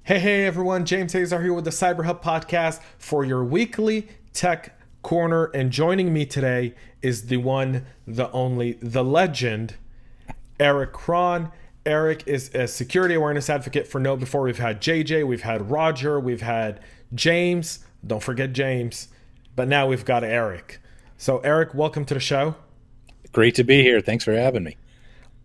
Hey everyone, James Azar here with the CyberHub podcast for your weekly tech corner. And joining me today is the one, the only, the legend, Erich Krone. Erich is a security awareness advocate for KnowBe4. We've had JJ, we've had Roger, we've had James. Don't forget James. But now we've got Erich. So, Erich, welcome to the show. Great to be here. Thanks for having me.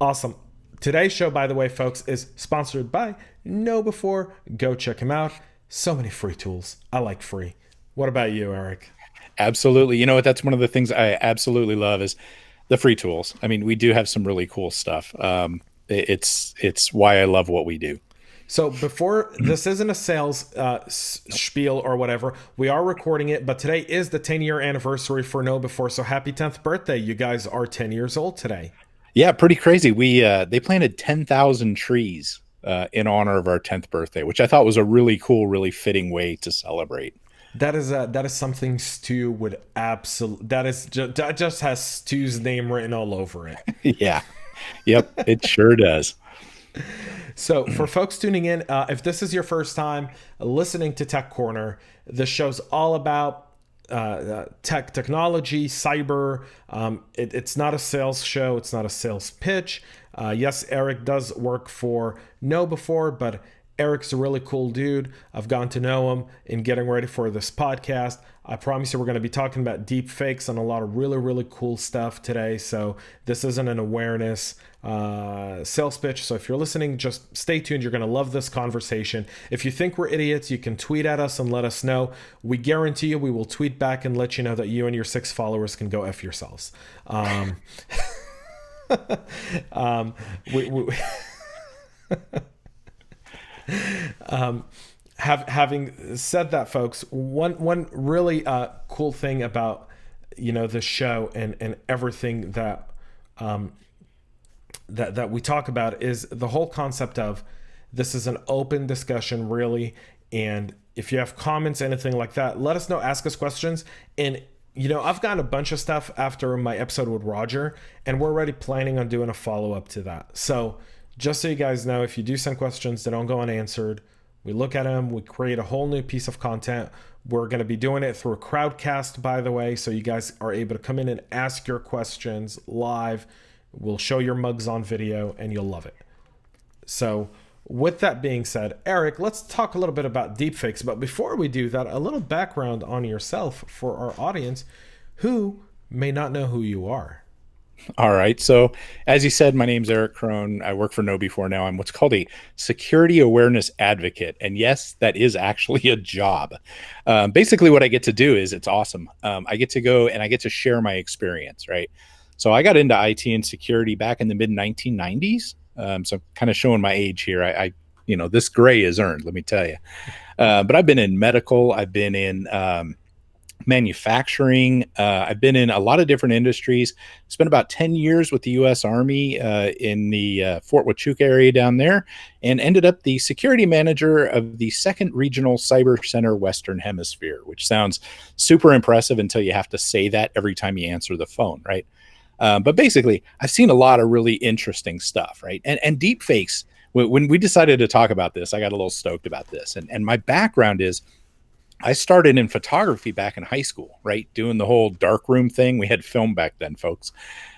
Awesome. Today's show, by the way, folks, is sponsored by KnowBe4. Go check him out. So many free tools. I like free. What about you, Erich? Absolutely. You know what? That's one of the things I absolutely love is the free tools. I mean, we do have some really cool stuff. It's why I love what we do. So before, this isn't a sales spiel or whatever. We are recording it, but today is the 10-year anniversary for KnowBe4. So happy 10th birthday. You guys are 10 years old today. Yeah, pretty crazy. We they planted 10,000 trees in honor of our 10th birthday, which I thought was a really cool, really fitting way to celebrate. That is something Stu would absolutely. That just has Stu's name written all over it. Yeah. Yep, it sure does. So, for folks tuning in, if this is your first time listening to Tech Corner, the show's all about technology, cyber. It's not a sales show. It's not a sales pitch. Yes, Erich does work for KnowBe4, but Erich's a really cool dude. I've gotten to know him in getting ready for this podcast. I promise you we're going to be talking about deep fakes and a lot of really, really cool stuff today. So this isn't an awareness sales pitch. So if you're listening, just stay tuned. You're going to love this conversation. If you think we're idiots, you can tweet at us and let us know. We guarantee you we will tweet back and let you know that you and your 6 followers can go F yourselves. We having said that, folks, one really cool thing about the show and everything that we talk about is the whole concept of this is an open discussion, really. And if you have comments, anything like that, let us know. Ask us questions. And I've gotten a bunch of stuff after my episode with Roger, and we're already planning on doing a follow-up to that. So just so you guys know, if you do send questions, they don't go unanswered. We look at them, we create a whole new piece of content. We're going to be doing it through a crowdcast, by the way, so you guys are able to come in and ask your questions live. We'll show your mugs on video, and you'll love it. So with that being said, Erich, let's talk a little bit about deepfakes. But before we do that, a little background on yourself for our audience who may not know who you are. All right. So, as you said, my name's Erich Krone. I work for KnowBe4 now. I'm what's called a security awareness advocate. And yes, that is actually a job. Basically, what I get to do is it's awesome. I get to go and I get to share my experience, right? So, I got into IT and security back in the mid 1990s. So, I'm kind of showing my age here. This gray is earned, let me tell you. But I've been in medical, I've been in manufacturing. I've been in a lot of different industries. Spent about 10 years with the U.S. Army in the Fort Huachuca area down there, and ended up the security manager of the 2nd Regional Cyber Center Western Hemisphere, which sounds super impressive until you have to say that every time you answer the phone, right? But basically, I've seen a lot of really interesting stuff, right? And deep fakes, when we decided to talk about this, I got a little stoked about this. And my background is I started in photography back in high school, right? Doing the whole darkroom thing. We had film back then, folks.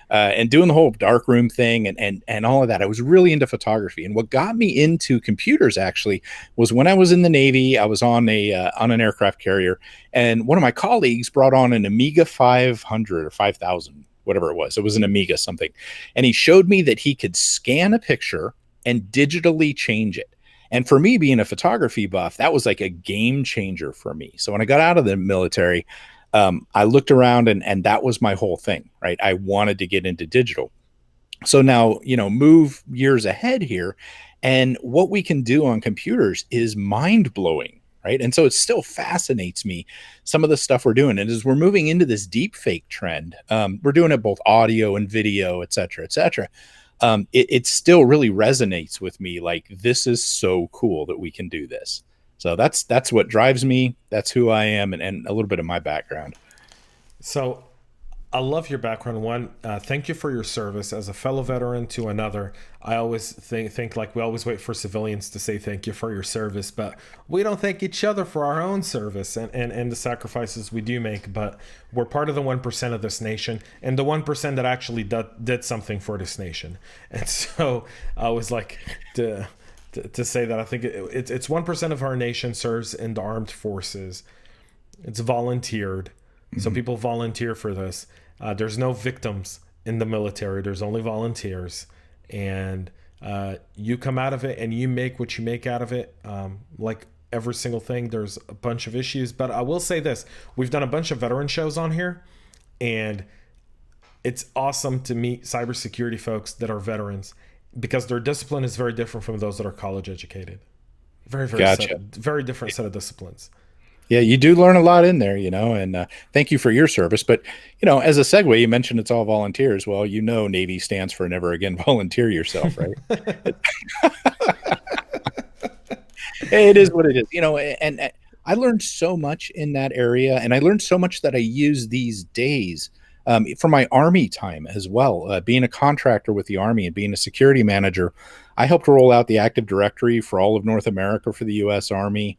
And doing the whole darkroom thing and all of that. I was really into photography. And what got me into computers actually was when I was in the Navy. I was on an aircraft carrier, and one of my colleagues brought on an Amiga 500 or 5000, whatever it was. It was an Amiga something. And he showed me that he could scan a picture and digitally change it. And for me, being a photography buff, that was like a game changer for me. So when I got out of the military, I looked around and that was my whole thing, right? I wanted to get into digital. So now, move years ahead here. And what we can do on computers is mind blowing, right? And so it still fascinates me, some of the stuff we're doing. And as we're moving into this deep fake trend, we're doing it both audio and video, et cetera, et cetera. It still really resonates with me. Like, this is so cool that we can do this. So that's what drives me. That's who I am, and a little bit of my background. So I love your background. One, thank you for your service as a fellow veteran to another. I always think like we always wait for civilians to say thank you for your service, but we don't thank each other for our own service and the sacrifices we do make. But we're part of the 1% of this nation, and the 1% that actually did something for this nation. And so I was like to say that I think it's 1% of our nation serves in the armed forces. It's volunteered. So people volunteer for this. There's no victims in the military. There's only volunteers. And you come out of it and you make what you make out of it. Like every single thing, there's a bunch of issues. But I will say this. We've done a bunch of veteran shows on here. And it's awesome to meet cybersecurity folks that are veterans because their discipline is very different from those that are college educated. Very different set of disciplines. Yeah, you do learn a lot in there, and thank you for your service. But, as a segue, you mentioned it's all volunteers. Well, Navy stands for never again volunteer yourself, right? It is what it is, and I learned so much in that area, and I learned so much that I use these days from my Army time as well. Being a contractor with the Army and being a security manager, I helped roll out the Active Directory for all of North America for the U.S. Army.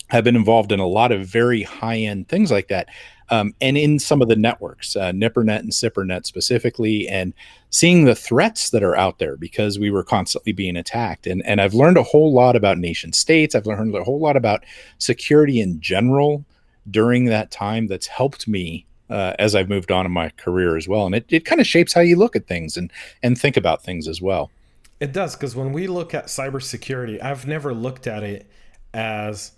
Have been involved in a lot of very high-end things like that, and in some of the networks, NIPRNet and CIPRNet specifically, and seeing the threats that are out there because we were constantly being attacked. And I've learned a whole lot about nation states. I've learned a whole lot about security in general during that time that's helped me as I've moved on in my career as well. And it kind of shapes how you look at things and think about things as well. It does, because when we look at cybersecurity, I've never looked at it as...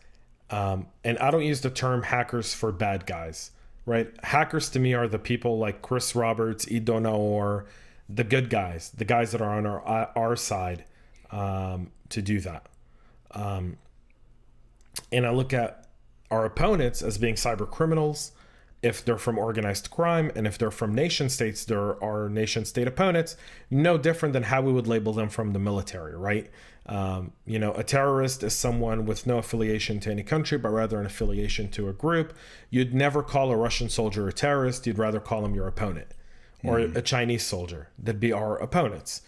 and I don't use the term hackers for bad guys, right? Hackers to me are the people like Chris Roberts, Idona, the good guys, the guys that are on our side to do that. And I look at our opponents as being cyber criminals if they're from organized crime, and if they're from nation states, there are nation state opponents, no different than how we would label them from the military, right? A terrorist is someone with no affiliation to any country, but rather an affiliation to a group. You'd never call a Russian soldier a terrorist. You'd rather call him your opponent, or a Chinese soldier. That'd be our opponents.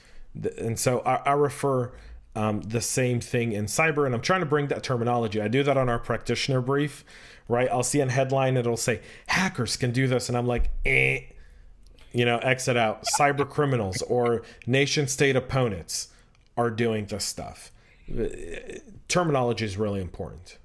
And so I refer the same thing in cyber, and I'm trying to bring that terminology. I do that on our practitioner brief, right? I'll see a headline, it'll say, hackers can do this, and I'm like, exit out. Cyber criminals or nation state opponents are doing this stuff. Terminology is really important.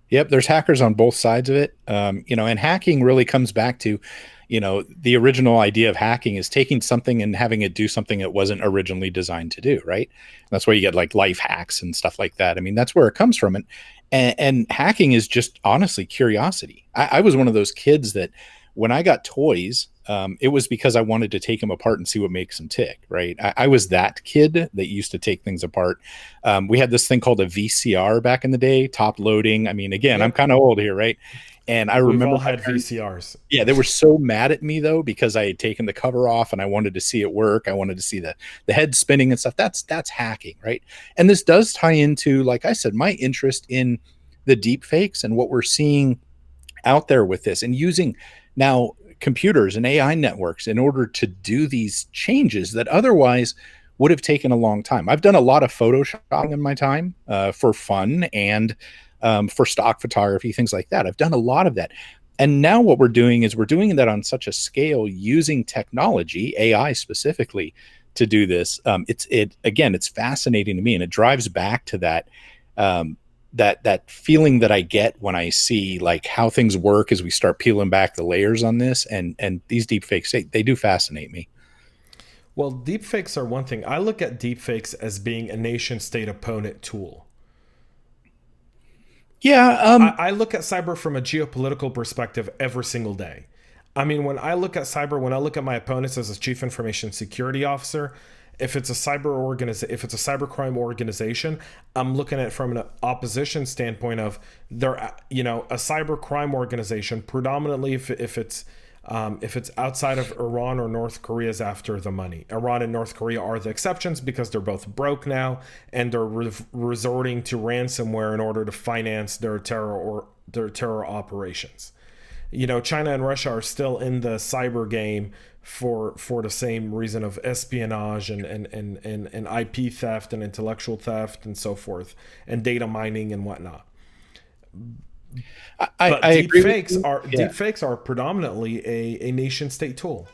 Yep, there's hackers on both sides of it. And hacking really comes back to, the original idea of hacking is taking something and having it do something it wasn't originally designed to do, right? And that's where you get like life hacks and stuff like that. I mean, that's where it comes from. And hacking is just honestly curiosity. I was one of those kids that when I got toys, it was because I wanted to take them apart and see what makes them tick, right? I was that kid that used to take things apart. We had this thing called a VCR back in the day, top loading. I mean, again, I'm kind of old here, right? And I remember we've all had VCRs. Yeah, they were so mad at me though because I had taken the cover off and I wanted to see it work. I wanted to see the head spinning and stuff. That's hacking, right? And this does tie into, like I said, my interest in the deep fakes and what we're seeing out there with this, and using now computers and AI networks in order to do these changes that otherwise would have taken a long time. I've done a lot of Photoshopping in my time for fun and for stock photography, things like that. I've done a lot of that. And now what we're doing is we're doing that on such a scale using technology, AI specifically, to do this. It's fascinating to me, and it drives back to that that feeling that I get when I see like how things work as we start peeling back the layers on this, and these deep fakes, they do fascinate me. Well, deep fakes are one thing. I look at deep fakes as being a nation state opponent tool. Yeah. I look at cyber from a geopolitical perspective every single day. I mean, when I look at cyber, when I look at my opponents as a chief information security officer, if it's a cyber crime organization, I'm looking at it from an opposition standpoint of they're, a cyber crime organization, predominantly if it's outside of Iran or North Korea, is after the money. Iran and North Korea are the exceptions because they're both broke now and they're resorting to ransomware in order to finance their terror operations. China and Russia are still in the cyber game for the same reason of espionage and IP theft and intellectual theft and so forth, and data mining and whatnot. But I agree with deepfakes you. are Yeah. deepfakes are predominantly a nation state tool.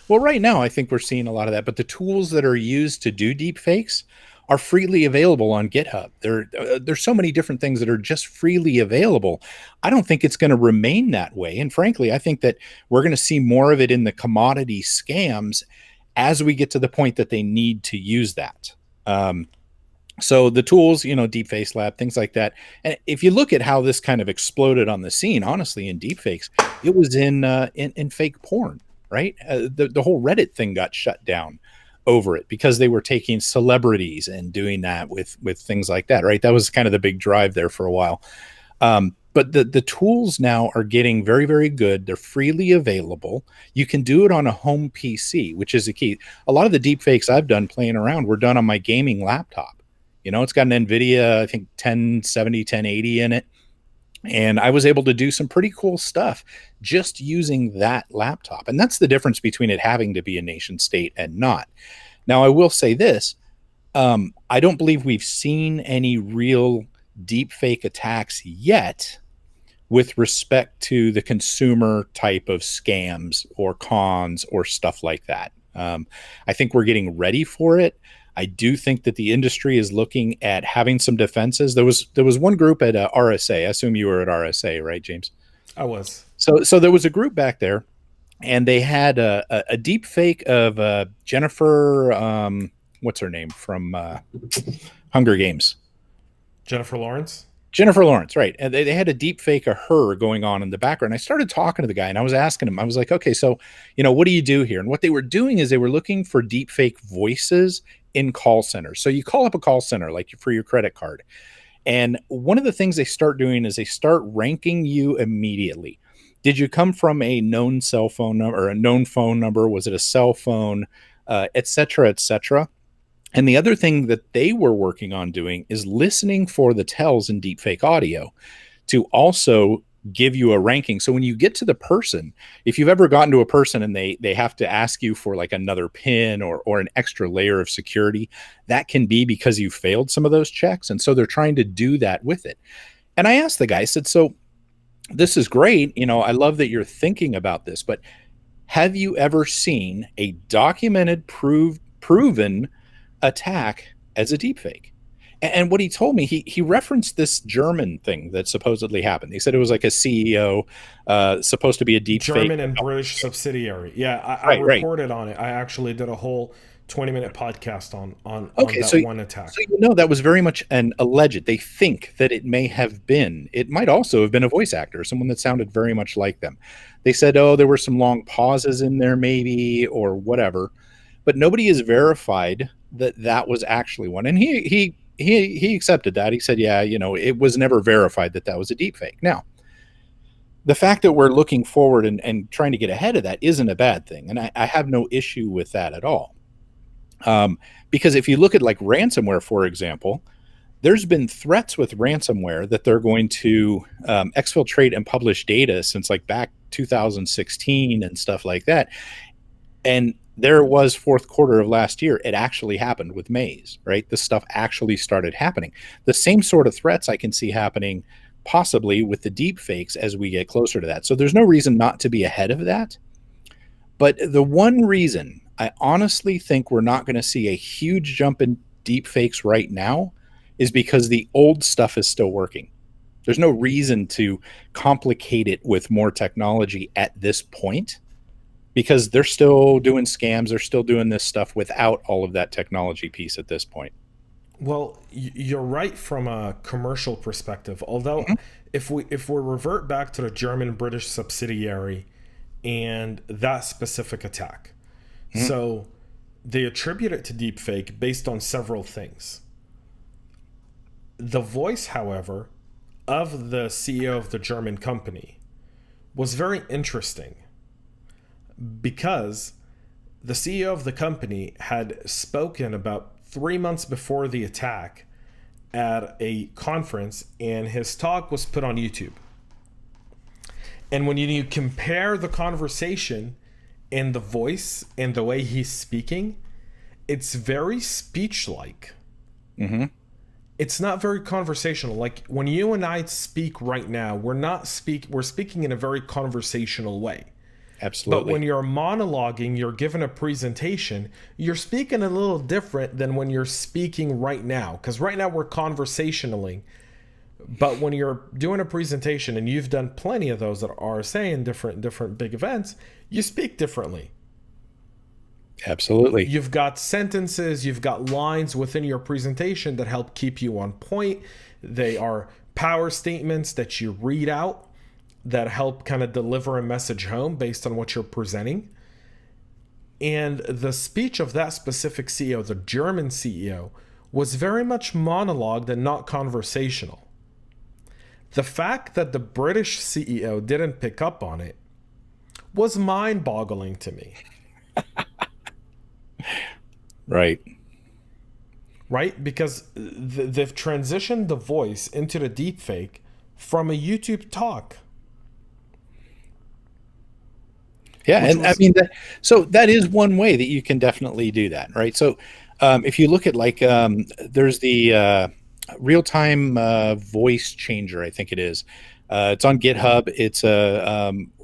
Well, right now, I think we're seeing a lot of that, but the tools that are used to do deep fakes are freely available on GitHub. There's so many different things that are just freely available. I don't think it's going to remain that way. And frankly, I think that we're going to see more of it in the commodity scams as we get to the point that they need to use that. So the tools, Deep Face Lab, things like that. And if you look at how this kind of exploded on the scene, honestly, in deepfakes, it was in fake porn, right? The whole Reddit thing got shut down over it because they were taking celebrities and doing that with things like that, right? That was kind of the big drive there for a while. But the tools now are getting very, very good. They're freely available. You can do it on a home PC, which is the key. A lot of the deepfakes I've done playing around were done on my gaming laptop. It's got an NVIDIA, I think 1070, 1080 in it. And I was able to do some pretty cool stuff just using that laptop. And that's the difference between it having to be a nation state and not. Now, I will say this. I don't believe we've seen any real deepfake attacks yet with respect to the consumer type of scams or cons or stuff like that. I think we're getting ready for it. I do think that the industry is looking at having some defenses. There was one group at RSA. I assume you were at RSA, right, James? I was. So there was a group back there, and they had a deep fake of Jennifer. What's her name from Hunger Games? Jennifer Lawrence. Jennifer Lawrence, right. And they had a deep fake of her going on in the background. I started talking to the guy and I was asking him, I was like, okay, so, what do you do here? And what they were doing is they were looking for deep fake voices in call centers. So you call up a call center, like for your credit card. And one of the things they start doing is they start ranking you immediately. Did you come from a known cell phone number or a known phone number? Was it a cell phone, et cetera, et cetera? And the other thing that they were working on doing is listening for the tells in deepfake audio to also give you a ranking. So when you get to the person, if you've ever gotten to a person and they have to ask you for like another PIN or an extra layer of security, that can be because you failed some of those checks. And so they're trying to do that with it. And I asked the guy, I said, so this is great. I love that you're thinking about this, but have you ever seen a documented, proven attack as a deepfake? And what he told me, he referenced this German thing that supposedly happened. He said it was like a CEO supposed to be a deepfake. German and British subsidiary. Yeah, I reported on it. I actually did a whole 20-minute podcast on that one attack. So that was very much an alleged. They think that it may have been. It might also have been a voice actor, someone that sounded very much like them. They said, there were some long pauses in there maybe or whatever. But nobody has verified that was actually one. And he accepted that. He said, yeah, it was never verified that was a deepfake. Now, the fact that we're looking forward and trying to get ahead of that isn't a bad thing. And I have no issue with that at all. Because if you look at like ransomware, for example, there's been threats with ransomware that they're going to exfiltrate and publish data since like back 2016 and stuff like that. And there was fourth quarter of last year. It actually happened with Maze, right? This stuff actually started happening. The same sort of threats I can see happening possibly with the deep fakes as we get closer to that. So there's no reason not to be ahead of that. But the one reason I honestly think we're not going to see a huge jump in deep fakes right now is because the old stuff is still working. There's no reason to complicate it with more technology at this point, because they're still doing scams. They're still doing this stuff without all of that technology piece at this point. Well, you're right from a commercial perspective. Although, if we revert back to the German-British subsidiary and that specific attack, so they attribute it to deepfake based on several things. The voice, however, of the CEO of the German company was very interesting, because the CEO of the company had spoken about 3 months before the attack at a conference, and his talk was put on YouTube. And when you compare the conversation and the voice and the way he's speaking, it's very speech like. Mm-hmm. It's not very conversational. Like when you and I speak right now, we're speaking in a very conversational way. But Absolutely. when you're monologuing, you're given a presentation, you're speaking a little different than when you're speaking right now. Because right now we're conversationaling. But when you're doing a presentation, and you've done plenty of those at RSA and different big events, you speak differently. Absolutely. You've got sentences, you've got lines within your presentation that help keep you on point. They are power statements that you read out that help kind of deliver a message home based on what you're presenting. And the speech of that specific CEO, the German CEO, was very much monologued and not conversational. The fact that the British CEO didn't pick up on it was mind-boggling to me. Right. Right? Because they've transitioned the voice into the deepfake from a YouTube talk. Yeah, Which and I was, mean so that is one way that you can definitely do that, right? So if you look at like there's the real-time voice changer, I think it is. It's on GitHub. It's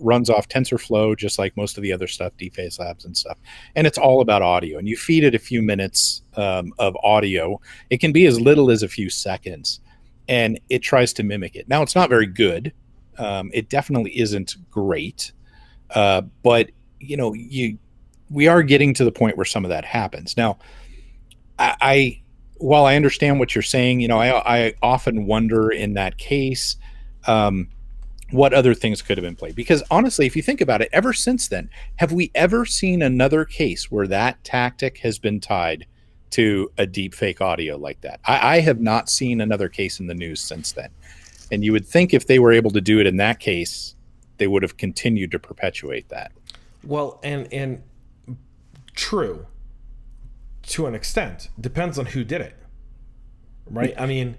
runs off TensorFlow, just like most of the other stuff, DFace Labs and stuff. And it's all about audio. And you feed it a few minutes of audio. It can be as little as a few seconds, and it tries to mimic it. Now, it's not very good. It definitely isn't great. But we are getting to the point where some of that happens. Now, I while I understand what you're saying, I often wonder in that case, um, what other things could have been played. Because honestly, if you think about it, ever since then, have we ever seen another case where that tactic has been tied to a deep fake audio like that? I have not seen another case in the news since then. And you would think if they were able to do it in that case, they would have continued to perpetuate that. well, and true to an extent. Depends on who did it. Right? I mean,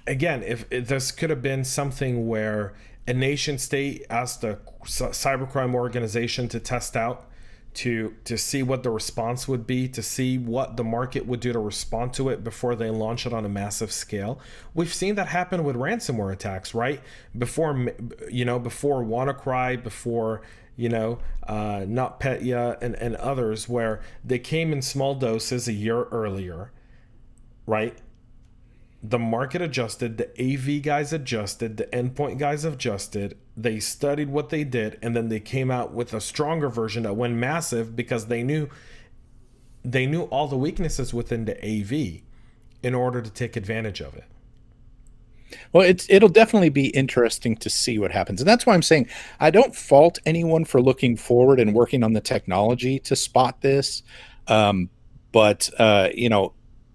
again, if this could have been something where a nation state asked a cybercrime organization to test out, to see what the response would be, to see what the market would do to respond to it before they launch it on a massive scale. We've seen that happen with ransomware attacks, right? Before WannaCry, before NotPetya and others, where they came in small doses a year earlier, right? The market adjusted, the AV guys adjusted, the endpoint guys adjusted. They studied what they did, and then they came out with a stronger version that went massive because they knew all the weaknesses within the AV in order to take advantage of it. Well, it'll definitely be interesting to see what happens. And that's why I'm saying I don't fault anyone for looking forward and working on the technology to spot this. But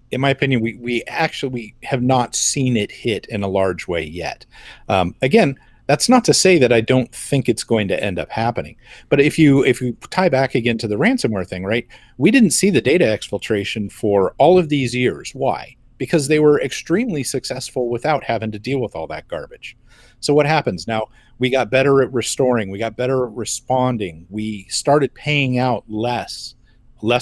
in my opinion, we actually have not seen it hit in a large way yet. Again, that's not to say that I don't think it's going to end up happening. But if you tie back again to the ransomware thing, right? We didn't see the data exfiltration for all of these years. Why? Because they were extremely successful without having to deal with all that garbage. So what happens now? We got better at restoring. We got better at responding. We started paying out less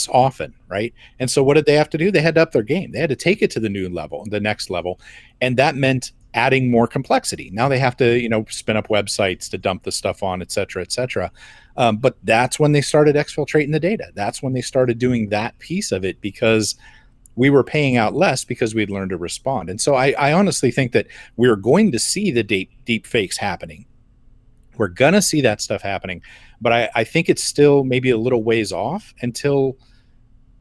often, right? And so what did they have to do? They had to up their game. They had to take it to the next level. And that meant adding more complexity. Now they have to, spin up websites to dump the stuff on, et cetera, et cetera. But that's when they started exfiltrating the data. That's when they started doing that piece of it, because we were paying out less because we'd learned to respond. And so I honestly think that we're going to see the deep fakes happening. We're going to see that stuff happening. But I think it's still maybe a little ways off until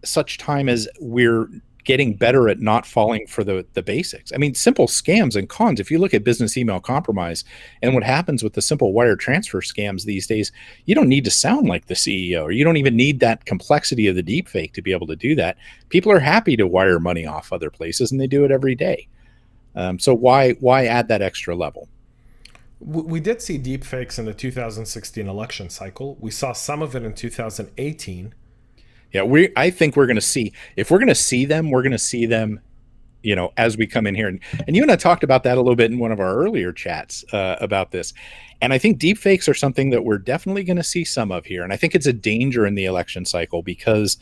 such time as we're getting better at not falling for the basics. I mean, simple scams and cons. If you look at business email compromise and what happens with the simple wire transfer scams these days, you don't need to sound like the CEO, or you don't even need that complexity of the deep fake to be able to do that. People are happy to wire money off other places, and they do it every day. So why add that extra level? We did see deep fakes in the 2016 election cycle. We saw some of it in 2018. Yeah, I think we're going to see, if we're going to see them, we're going to see them as we come in here. And you and I talked about that a little bit in one of our earlier chats about this. And I think deepfakes are something that we're definitely going to see some of here. And I think it's a danger in the election cycle because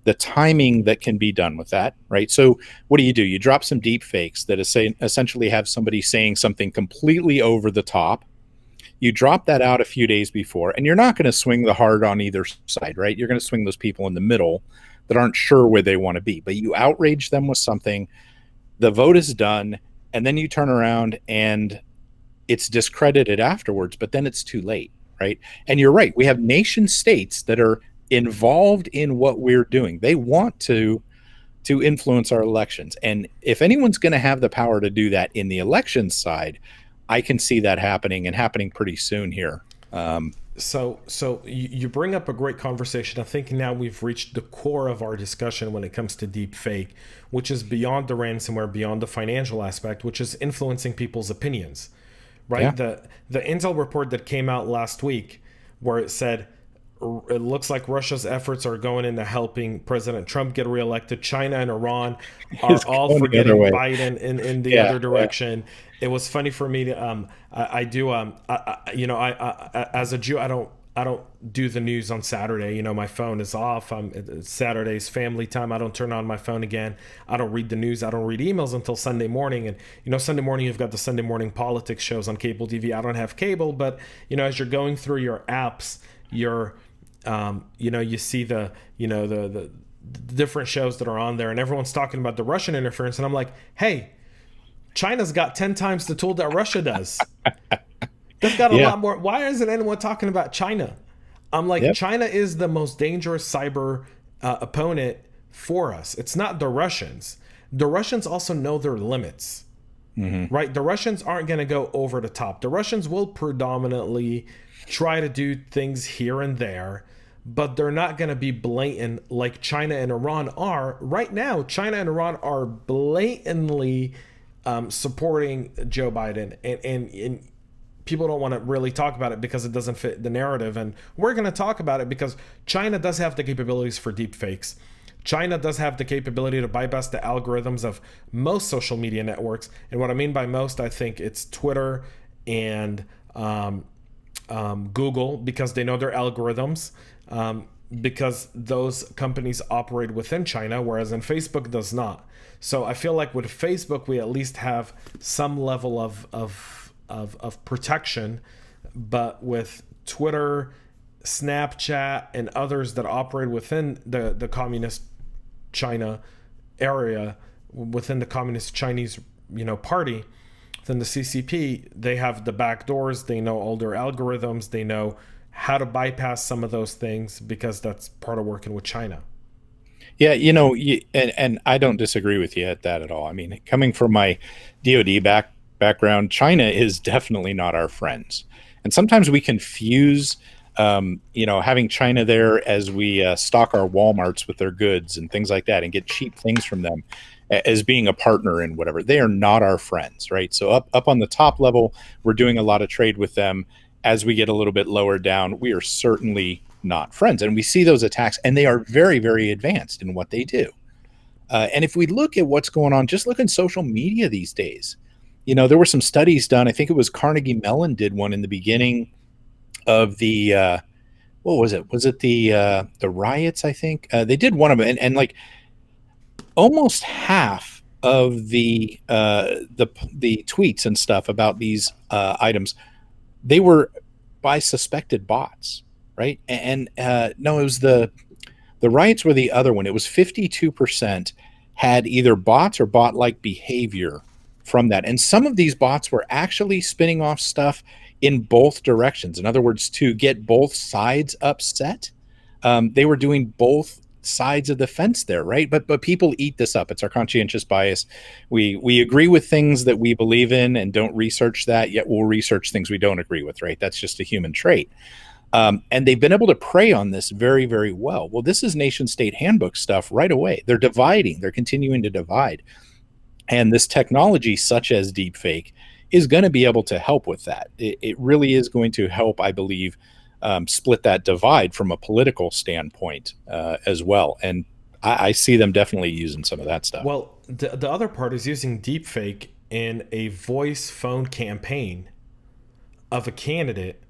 the timing that can be done with that, right? So what do? You drop some deepfakes that essentially have somebody saying something completely over the top. You drop that out a few days before, and you're not going to swing the hard on either side, right? You're going to swing those people in the middle that aren't sure where they want to be, but you outrage them with something, the vote is done, and then you turn around and it's discredited afterwards, but then it's too late, right? And you're right. We have nation states that are involved in what we're doing. They want to influence our elections. And if anyone's going to have the power to do that in the election side, I can see that happening and happening pretty soon here. So you bring up a great conversation. I think now we've reached the core of our discussion when it comes to deep fake, which is beyond the ransomware, beyond the financial aspect, which is influencing people's opinions, right? Yeah. The Intel report that came out last week where it said, it looks like Russia's efforts are going into helping President Trump get reelected. China and Iran are all forgetting Biden in the other direction. Yeah. It was funny for me to as a Jew, I don't do the news on Saturday. My phone is off. Saturday's family time. I don't turn on my phone again. I don't read the news. I don't read emails until Sunday morning. And Sunday morning you've got the Sunday morning politics shows on cable TV. I don't have cable, but as you're going through your apps, you see the different shows that are on there, and everyone's talking about the Russian interference, and I'm like, hey, China's got 10 times the tool that Russia does. They've got a lot more. Why isn't anyone talking about China? I'm like, China is the most dangerous cyber opponent for us. It's not the Russians. The Russians also know their limits, right? The Russians aren't going to go over the top. The Russians will predominantly try to do things here and there, but they're not going to be blatant like China and Iran are. Right now, China and Iran are blatantly supporting Joe Biden, and people don't want to really talk about it because it doesn't fit the narrative. And we're going to talk about it because China does have the capabilities for deep fakes. China does have the capability to bypass the algorithms of most social media networks. And what I mean by most, I think it's Twitter and Google, because they know their algorithms, because those companies operate within China, whereas in Facebook does not. So I feel like with Facebook, we at least have some level of protection, but with Twitter, Snapchat, and others that operate within the communist China area, within the communist Chinese party, then the CCP, they have the back doors. They know all their algorithms. They know how to bypass some of those things because that's part of working with China. Yeah, and I don't disagree with you at that at all. I mean, coming from my DoD background, China is definitely not our friends. And sometimes we confuse, having China there as we stock our Walmarts with their goods and things like that and get cheap things from them as being a partner in whatever. They are not our friends, right? So up on the top level, we're doing a lot of trade with them. As we get a little bit lower down, we are certainly not friends. And we see those attacks, and they are very, very advanced in what they do. And if we look at what's going on, just look in social media these days. There were some studies done. I think it was Carnegie Mellon did one in the beginning of the, what was it? Was it the riots, I think? They did one of them, and like almost half of the tweets and stuff about these items, they were by suspected bots, right? And no, it was the riots were the other one. It was 52% had either bots or bot-like behavior from that. And some of these bots were actually spinning off stuff in both directions. In other words, to get both sides upset, they were doing both sides of the fence there, right? But people eat this up. It's our conscientious bias. We agree with things that we believe in and don't research that, yet we'll research things we don't agree with, right? That's just a human trait. And they've been able to prey on this very, very well. Well, this is nation state handbook stuff right away. They're dividing. They're continuing to divide. And this technology, such as deepfake, is going to be able to help with that. It really is going to help, I believe, split that divide from a political standpoint as well. And I see them definitely using some of that stuff. Well, the other part is using deepfake in a voice phone campaign of a candidate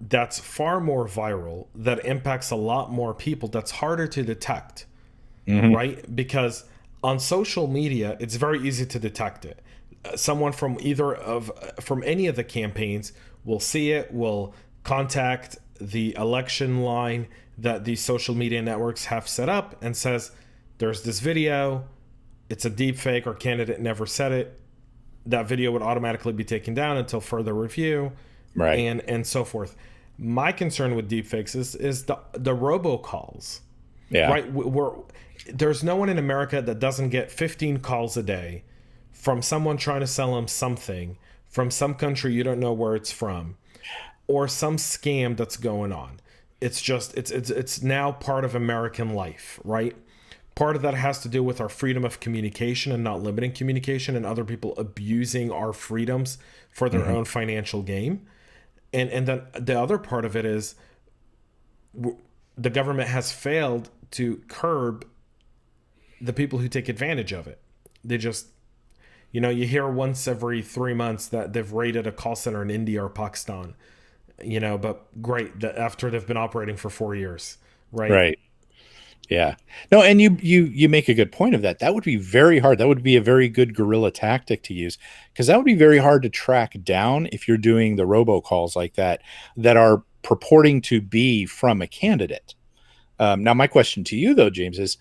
that's far more viral, that impacts a lot more people, that's harder to detect, Hmm. right? Because on social media, it's very easy to detect it. Someone from any of the campaigns will see it, will contact the election line that these social media networks have set up and says, there's this video, it's a deep fake, or candidate never said it. That video would automatically be taken down until further review, Right. and so forth. My concern with deepfakes is the robocalls, Yeah. right? There's no one in America that doesn't get 15 calls a day from someone trying to sell them something from some country you don't know where it's from, or some scam that's going on. It's just it's now part of American life, right? Part of that has to do with our freedom of communication and not limiting communication, and other people abusing our freedoms for their Hmm. own financial gain. And then the other part of it is the government has failed to curb the people who take advantage of it. They just, you hear once every 3 months that they've raided a call center in India or Pakistan, but great, that after they've been operating for 4 years, right? Right. Yeah. No, and you make a good point of that. That would be very hard. That would be a very good guerrilla tactic to use, because that would be very hard to track down if you're doing the robocalls like that are purporting to be from a candidate. Now, my question to you though, James, is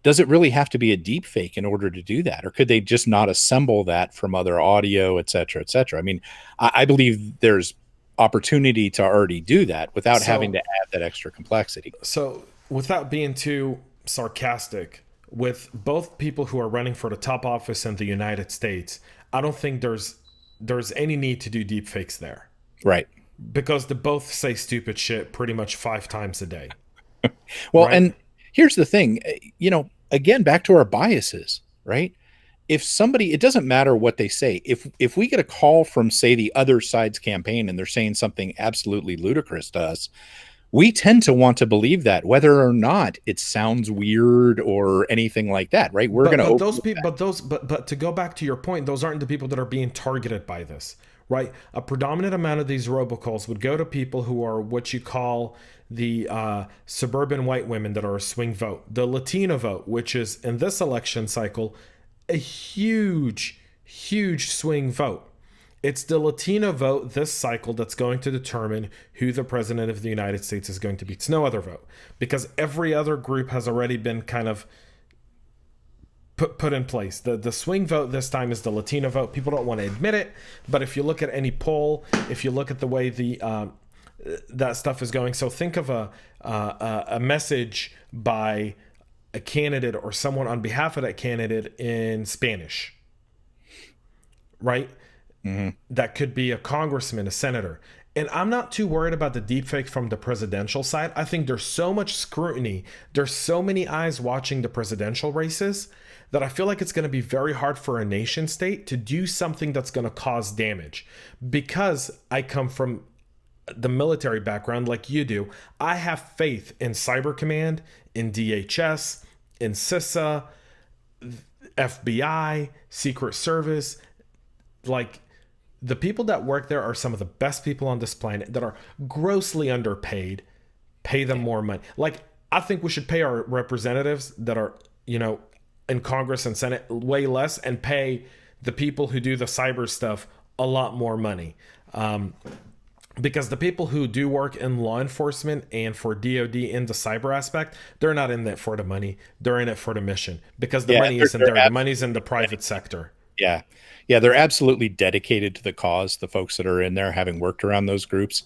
does it really have to be a deep fake in order to do that, or could they just not assemble that from other audio, et cetera, et cetera? I mean, I believe there's opportunity to already do that without having to So, add that extra complexity. so without being too sarcastic, with both people who are running for the top office in the United States, I don't think there's any need to do deep fakes there, Right. because they both say stupid shit pretty much 5 times a day, Well, right? and here's the thing, again, back to our biases, right? If somebody, it doesn't matter what they say. If we get a call from, say, the other side's campaign and they're saying something absolutely ludicrous to us, we tend to want to believe that, whether or not it sounds weird or anything like that, right? We're going But to but those overlook people, that. but to go back to your point, those aren't the people that are being targeted by this, right? A predominant amount of these robocalls would go to people who are what you call the suburban white women that are a swing vote, the Latino vote, which is in this election cycle a huge swing vote. It's the Latino vote this cycle that's going to determine who the president of the United States is going to be. It's no other vote, because every other group has already been kind of put in place. The swing vote this time is the Latino vote. People don't want to admit it, but if you look at any poll, if you look at the way the that stuff is going, so think of a message by a candidate or someone on behalf of that candidate in Spanish, right? Hmm. That could be a congressman, a senator. And I'm not too worried about the deepfake from the presidential side. I think there's so much scrutiny, there's so many eyes watching the presidential races, that I feel like it's going to be very hard for a nation state to do something that's going to cause damage. Because I come from the military background like you do, I have faith in Cyber Command, in DHS, in CISA, FBI, Secret Service. Like, the people that work there are some of the best people on this planet, that are grossly underpaid. Pay them more money. Like, I think we should pay our representatives that are, in Congress and Senate way less, and pay the people who do the cyber stuff a lot more money. Because the people who do work in law enforcement and for DoD in the cyber aspect, they're not in it for the money. They're in it for the mission, because the Yeah, money isn't there. The money's in the private sector. yeah. Yeah, they're absolutely dedicated to the cause, the folks that are in there, having worked around those groups.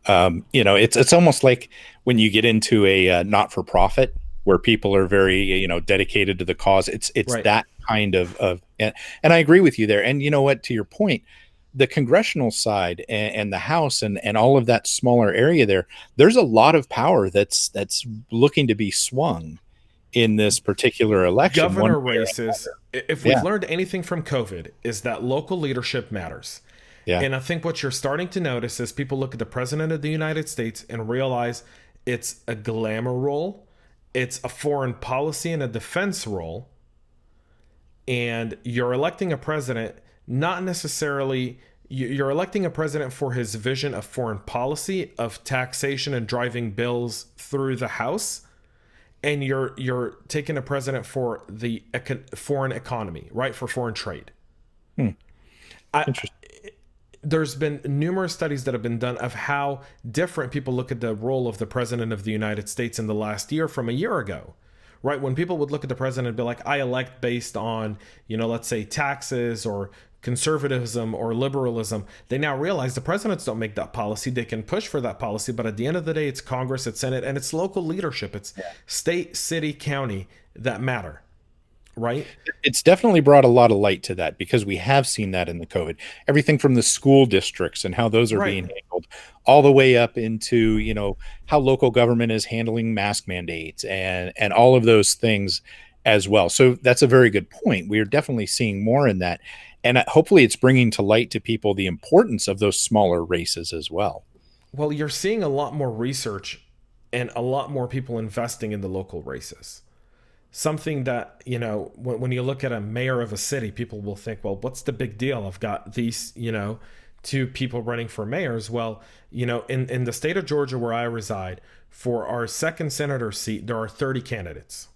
It's almost like when you get into a not-for-profit where people are very, dedicated to the cause. It's Right. that kind of and I agree with you there. And you know what, to your point, the congressional side and the House and all of that smaller area there, there's a lot of power that's looking to be swung in this particular election, one Governor way or races, if we've yeah, learned anything from COVID, is that local leadership matters. yeah, And I think what you're starting to notice is people look at the president of the United States and realize it's a glamour role, it's a foreign policy and a defense role, and you're electing a president, not necessarily you're electing a president for his vision of foreign policy, of taxation and driving bills through the House, and you're taking a president for the foreign economy, right? For foreign trade. Hmm. I, Interesting. there's been numerous studies that have been done of how different people look at the role of the president of the United States in the last year from a year ago. Right? When people would look at the president and be like, I elect based on, let's say taxes or conservatism or liberalism, they now realize the presidents don't make that policy. They can push for that policy, but at the end of the day, it's Congress, it's Senate, and it's local leadership. It's state, city, county that matter. Right? It's definitely brought a lot of light to that, because we have seen that in the COVID. Everything from the school districts and how those are being handled, all the way up into, how local government is handling mask mandates and all of those things as well. So that's a very good point. We're definitely seeing more in that. And hopefully it's bringing to light to people the importance of those smaller races as well. Well, you're seeing a lot more research and a lot more people investing in the local races. Something that, when you look at a mayor of a city, people will think, well, what's the big deal? I've got these, two people running for mayors. Well, in the state of Georgia where I reside, for our second senator seat, there are 30 candidates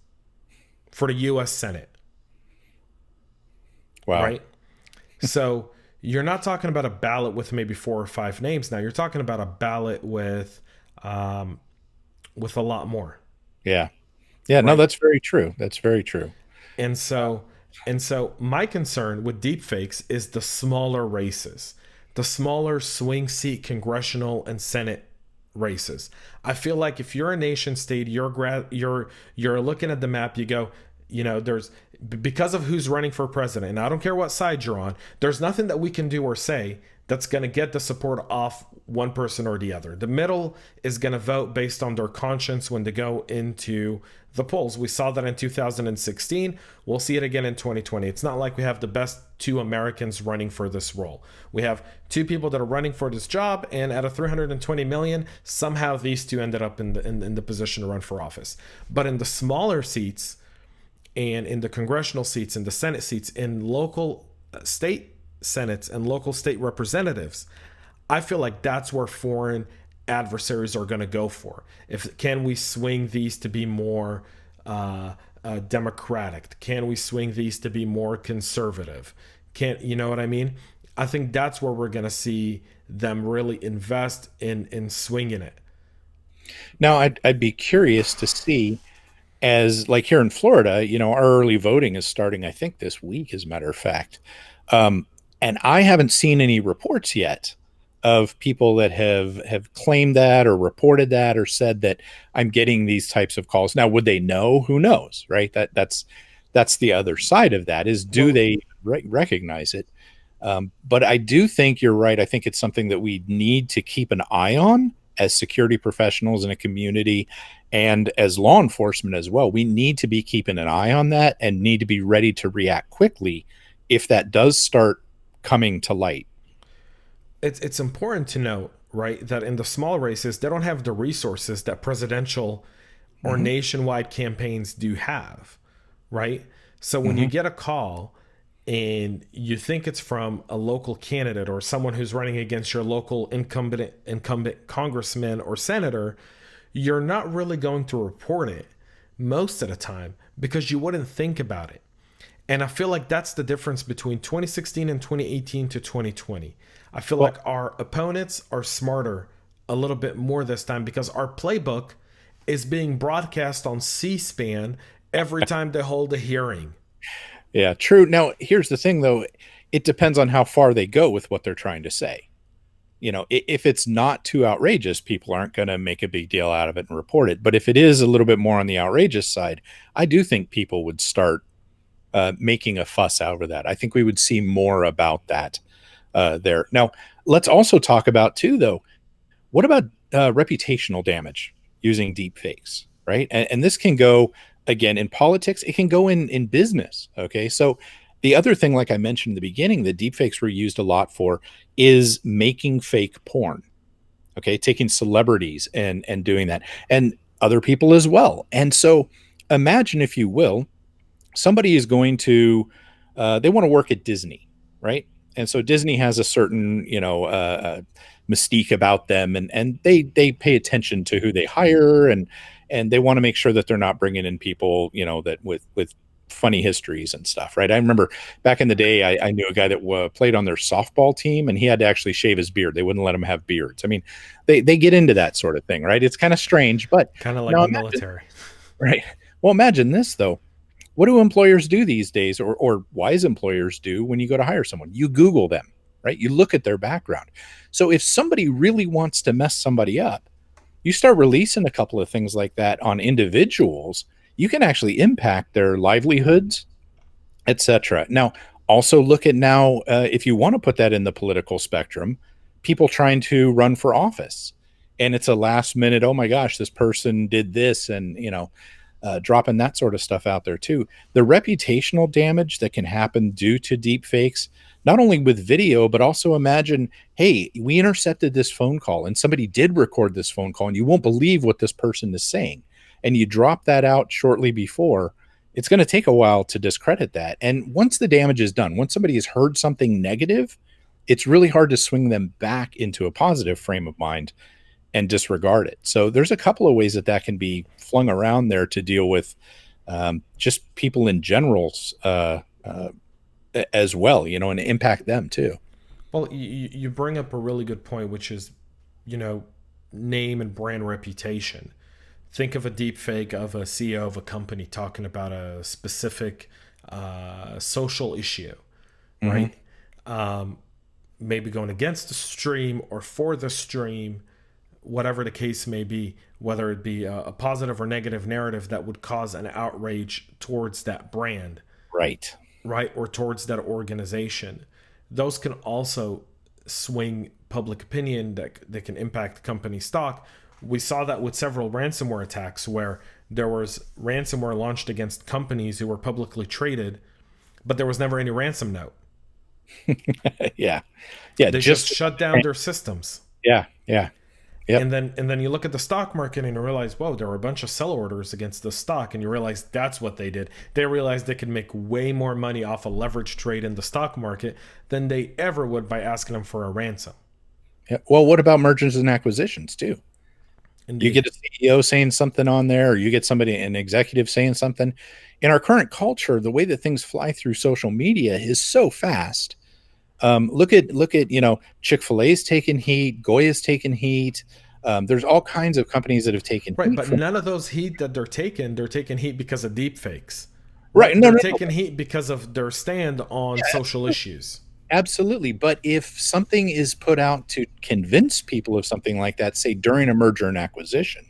for the U.S. Senate. Wow. Right? So you're not talking about a ballot with maybe 4 or 5 names. Now you're talking about a ballot with a lot more. Yeah. Yeah, right. No, that's very true. That's very true. And so my concern with deepfakes is the smaller races, the smaller swing seat congressional and Senate races. I feel like if you're a nation state, you're looking at the map, you go, there's, because of who's running for president, and I don't care what side you're on, there's nothing that we can do or say that's going to get the support off one person or the other. The middle is going to vote based on their conscience when they go into the polls. We saw that in 2016. We'll see it again in 2020. It's not like we have the best 2 Americans running for this role. We have 2 people that are running for this job, and out of 320 million, somehow these 2 ended up in the position to run for office. But in the smaller seats, and in the congressional seats, in the Senate seats, in local state senates and local state representatives, I feel like that's where foreign adversaries are going to go for. Can we swing these to be more democratic? Can we swing these to be more conservative? You know what I mean? I think that's where we're going to see them really invest in swinging it. Now, I'd be curious to see, as like here in Florida, our early voting is starting, I think, this week, as a matter of fact. And I haven't seen any reports yet of people that have claimed that or reported that or said that I'm getting these types of calls. Now, would they know? Who knows, right? That's the other side of that, is do they recognize it? But I do think you're right. I think it's something that we need to keep an eye on as security professionals in a community and as law enforcement as well. We need to be keeping an eye on that and need to be ready to react quickly if that does start coming to light. It's important to note, right, that in the small races, they don't have the resources that presidential or nationwide campaigns do have, right? So when you get a call and you think it's from a local candidate or someone who's running against your local incumbent congressman or senator, you're not really going to report it most of the time because you wouldn't think about it. And I feel like that's the difference between 2016 and 2018 to 2020. I feel like our opponents are smarter a little bit more this time because our playbook is being broadcast on C-SPAN every time they hold a hearing. Yeah, true. Now, here's the thing, though. It depends on how far they go with what they're trying to say. If it's not too outrageous, people aren't going to make a big deal out of it and report it. But if it is a little bit more on the outrageous side, I do think people would start making a fuss out of that. I think we would see more about that there. Now, let's also talk about, too, though, what about reputational damage using deep fakes, right? And this can go, again, in politics. It can go in business, okay? So the other thing, like I mentioned in the beginning, that deepfakes were used a lot for is making fake porn, okay? Taking celebrities and doing that, and other people as well. And so imagine, if you will, somebody is going to they want to work at Disney, right? And so Disney has a certain, mystique about them, and they pay attention to who they hire, and they want to make sure that they're not bringing in people, that with funny histories and stuff, right? I remember back in the day, I knew a guy that played on their softball team, and he had to actually shave his beard. They wouldn't let him have beards. I mean, they get into that sort of thing, right? It's kind of strange, but Kind of like now the imagine, military. right? Well, imagine this though. What do employers do these days, or wise employers do when you go to hire someone? You Google them, right? You look at their background. So if somebody really wants to mess somebody up, you start releasing a couple of things like that on individuals, you can actually impact their livelihoods, etc. Now, also look at now, if you want to put that in the political spectrum, people trying to run for office, and it's a last minute, oh my gosh, this person did this, and dropping that sort of stuff out there too. The reputational damage that can happen due to deep fakes, not only with video, but also imagine, hey, we intercepted this phone call and somebody did record this phone call, and you won't believe what this person is saying. And you drop that out shortly before, it's going to take a while to discredit that. And once the damage is done, once somebody has heard something negative, it's really hard to swing them back into a positive frame of mind and disregard it. So there's a couple of ways that can be flung around there to deal with just people in general as well, and impact them too. Well, you bring up a really good point, which is, name and brand reputation. Think of a deep fake of a CEO of a company talking about a specific social issue, right? Maybe going against the stream or for the stream, whatever the case may be, whether it be a positive or negative narrative that would cause an outrage towards that brand, right, or towards that organization. Those can also swing public opinion that can impact company stock. We saw that with several ransomware attacks where there was ransomware launched against companies who were publicly traded, but there was never any ransom note. yeah, they just shut down their systems. Yeah. Yep. And then you look at the stock market and you realize, whoa, there were a bunch of sell orders against the stock, and you realize that's what they did. They realized they could make way more money off a leverage trade in the stock market than they ever would by asking them for a ransom. Yeah. Well, what about mergers and acquisitions too? Indeed. You get a CEO saying something on there, or you get an executive saying something. In our current culture, the way that things fly through social media is so fast. Look at Chick-fil-A's taken heat, Goya's taken heat. There's all kinds of companies that have taken heat. Right, but none of those heat that they're taking heat because of deep fakes. Right. They're taking heat because of their stand on social issues. Absolutely. But if something is put out to convince people of something like that, say during a merger and acquisition,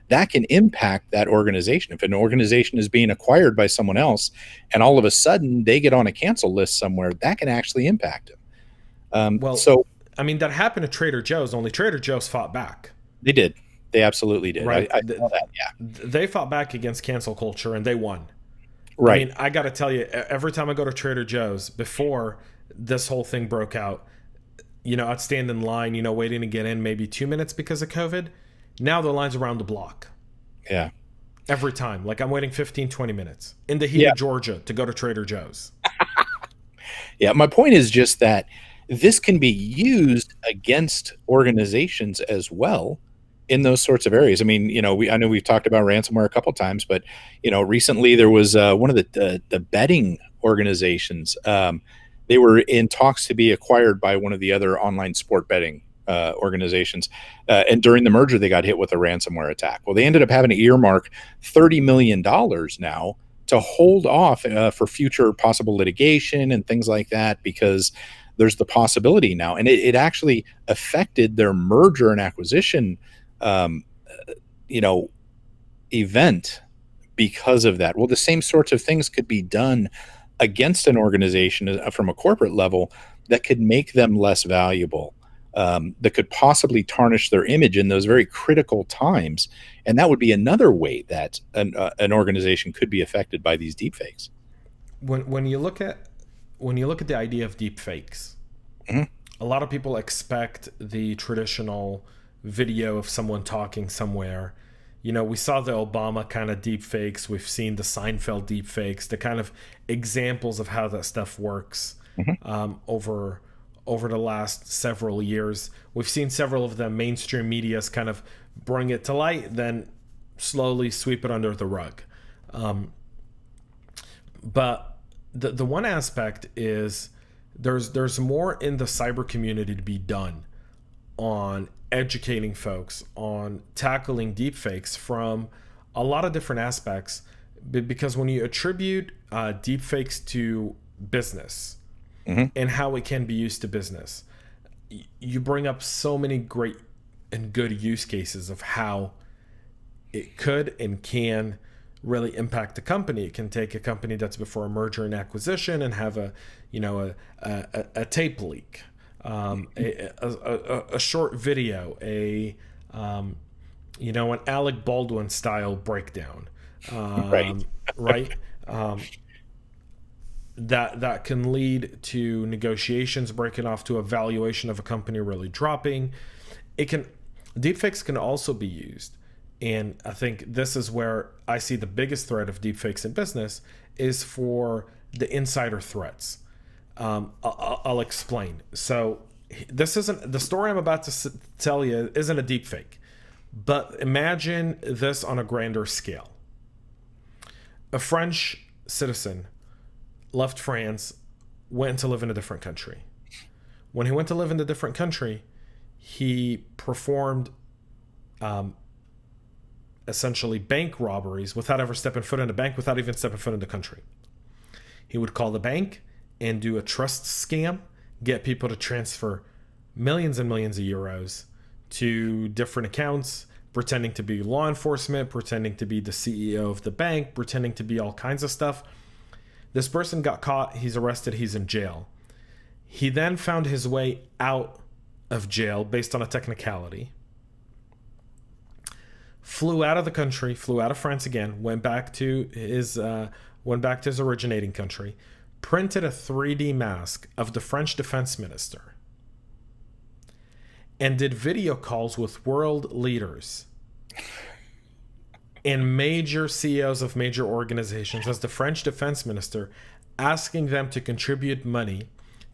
that can impact that organization. If an organization is being acquired by someone else and all of a sudden they get on a cancel list somewhere, that can actually impact them. That happened to Trader Joe's, only Trader Joe's fought back. They did. They absolutely did. Right. I saw that, yeah. They fought back against cancel culture and they won. Right. I got to tell you, every time I go to Trader Joe's, before this whole thing broke out, I'd stand in line, waiting to get in maybe 2 minutes because of COVID. Now the line's around the block. Yeah. Every time. Like I'm waiting 15, 20 minutes in the heat of Georgia to go to Trader Joe's. Yeah. My point is just that this can be used against organizations as well in those sorts of areas. I mean, I know we've talked about ransomware a couple of times, but, recently there was one of the betting organizations. They were in talks to be acquired by one of the other online sport betting organizations. And during the merger, they got hit with a ransomware attack. Well, they ended up having to earmark $30 million now to hold off for future possible litigation and things like that, because there's the possibility now. And it actually affected their merger and acquisition, event because of that. Well, the same sorts of things could be done against an organization from a corporate level that could make them less valuable, that could possibly tarnish their image in those very critical times. And that would be another way that an organization could be affected by these deepfakes. When you look at the idea of deepfakes, a lot of people expect the traditional video of someone talking somewhere We saw the Obama kind of deep fakes. We've seen the Seinfeld deep fakes, the kind of examples of how that stuff works Mhm. over the last several years. We've seen several of the mainstream medias kind of bring it to light, then slowly sweep it under the rug. But the one aspect is there's more in the cyber community to be done on educating folks on tackling deepfakes from a lot of different aspects, because when you attribute deepfakes to business Mhm. and how it can be used to business, you bring up so many great and good use cases of how it could and can really impact a company. It can take a company that's before a merger and acquisition and have a tape leak, a short video, an Alec Baldwin style breakdown, Right. right? That can lead to negotiations breaking off, to a valuation of a company really dropping. Deepfakes can also be used, and I think this is where I see the biggest threat of deepfakes in business is for the insider threats. I'll explain. So this isn't the story I'm about to tell you isn't a deepfake, but imagine this on a grander scale. A French citizen left France, went to live in a different country. When he went to live in a different country, he performed essentially bank robberies without ever stepping foot in a bank, without even stepping foot in the country. He would call the bank and do a trust scam, get people to transfer millions and millions of euros to different accounts, pretending to be law enforcement, pretending to be the CEO of the bank, pretending to be all kinds of stuff. This person got caught, he's arrested, he's in jail. He then found his way out of jail based on a technicality. Flew out of the country, flew out of France again, went back to his originating country, printed a 3D mask of the French defense minister, and did video calls with world leaders and major CEOs of major organizations as the French defense minister, asking them to contribute money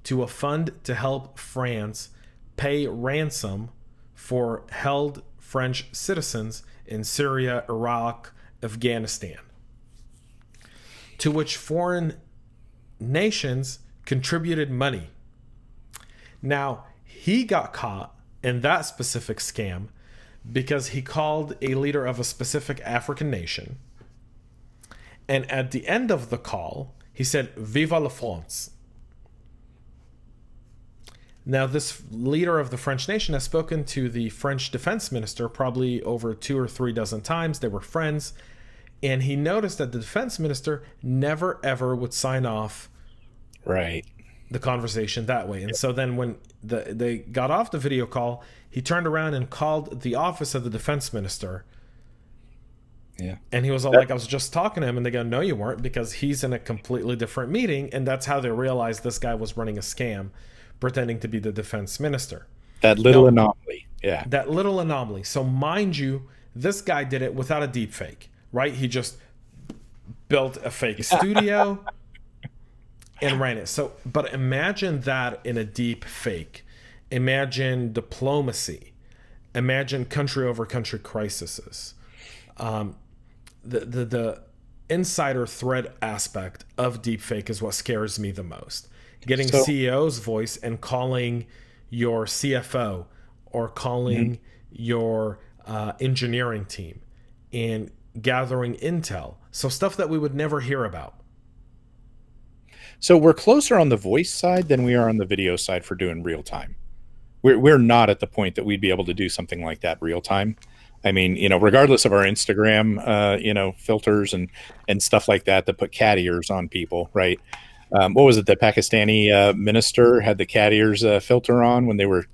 to a fund to help France pay ransom for held French citizens in Syria, Iraq, Afghanistan, to which foreign nations contributed money. Now, he got caught in that specific scam because he called a leader of a specific African nation, and at the end of the call, he said, "Viva la France." Now, this leader of the French nation has spoken to the French defense minister probably over 2 or 3 dozen times. They were friends. And he noticed that the defense minister never, ever would sign off Right. the conversation that way. And so then when they got off the video call, he turned around and called the office of the defense minister. Yeah. And he was all like, I was just talking to him. And they go, no, you weren't, because he's in a completely different meeting. And that's how they realized this guy was running a scam, pretending to be the defense minister. That little anomaly. Yeah. That little anomaly. So mind you, this guy did it without a deep fake, right? He just built a fake studio and ran it. So, but imagine that in a deep fake. Imagine diplomacy. Imagine country over country crises. The insider threat aspect of deepfake is what scares me the most. Getting CEO's voice and calling your CFO or calling your engineering team and gathering intel. So stuff that we would never hear about. So we're closer on the voice side than we are on the video side for doing real time. We're not at the point that we'd be able to do something like that real time. I mean, regardless of our Instagram, filters and stuff like that put cat ears on people, right? What was it? The Pakistani minister had the cat ears filter on when they were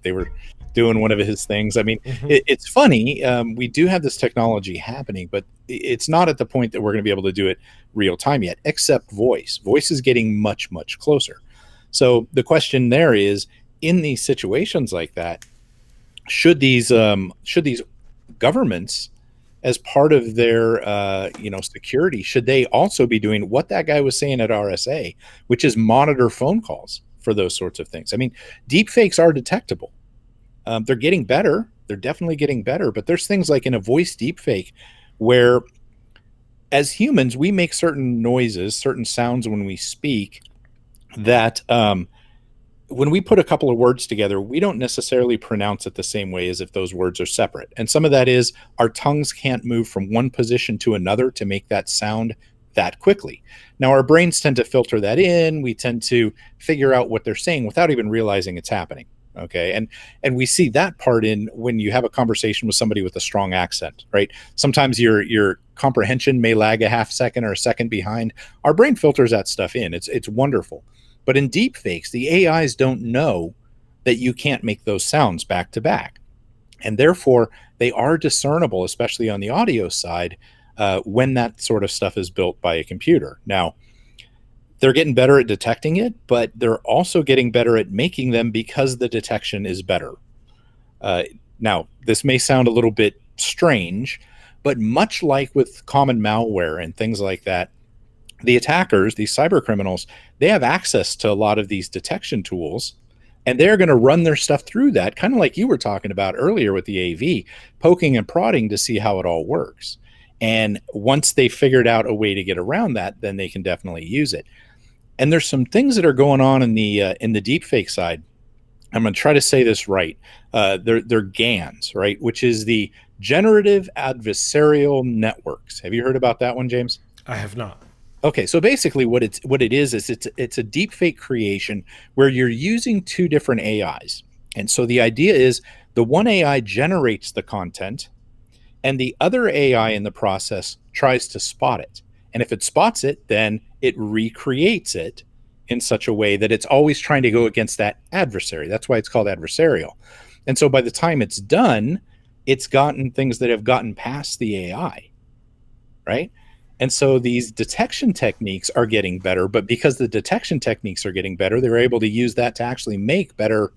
doing one of his things. I mean, it's funny. We do have this technology happening, but it's not at the point that we're going to be able to do it real time yet, except voice. Voice is getting much, much closer. So the question there is, in these situations like that, should these governments as part of their security, should they also be doing what that guy was saying at RSA, which is monitor phone calls for those sorts of things? I mean, deep fakes are detectable. They're getting better. They're definitely getting better. But there's things like in a voice deep fake where, as humans, we make certain noises, certain sounds when we speak that when we put a couple of words together, we don't necessarily pronounce it the same way as if those words are separate. And some of that is our tongues can't move from one position to another to make that sound that quickly. Now, our brains tend to filter that in. We tend to figure out what they're saying without even realizing it's happening. Okay. And we see that part in when you have a conversation with somebody with a strong accent, right? Sometimes your comprehension may lag a half second or a second behind. Our brain filters that stuff in. It's wonderful. But in deep fakes, the AIs don't know that you can't make those sounds back to back. And therefore, they are discernible, especially on the audio side, when that sort of stuff is built by a computer. Now, they're getting better at detecting it, but they're also getting better at making them because the detection is better. Now, this may sound a little bit strange, but much like with common malware and things like that, the attackers, these cyber criminals, they have access to a lot of these detection tools, and they're going to run their stuff through that, kind of like you were talking about earlier with the AV, poking and prodding to see how it all works. And once they figured out a way to get around that, then they can definitely use it. And there's some things that are going on in the deepfake side. I'm going to try to say this right. They're GANs, right? Which is the Generative Adversarial Networks. Have you heard about that one, James? I have not. Okay, so basically what it is it's a deepfake creation where you're using two different AIs. And so the idea is the one AI generates the content and the other AI in the process tries to spot it. And if it spots it, then it recreates it in such a way that it's always trying to go against that adversary. That's why it's called adversarial. And so by the time it's done, it's gotten things that have gotten past the AI, right? And so these detection techniques are getting better, but because the detection techniques are getting better, they're able to use that to actually make better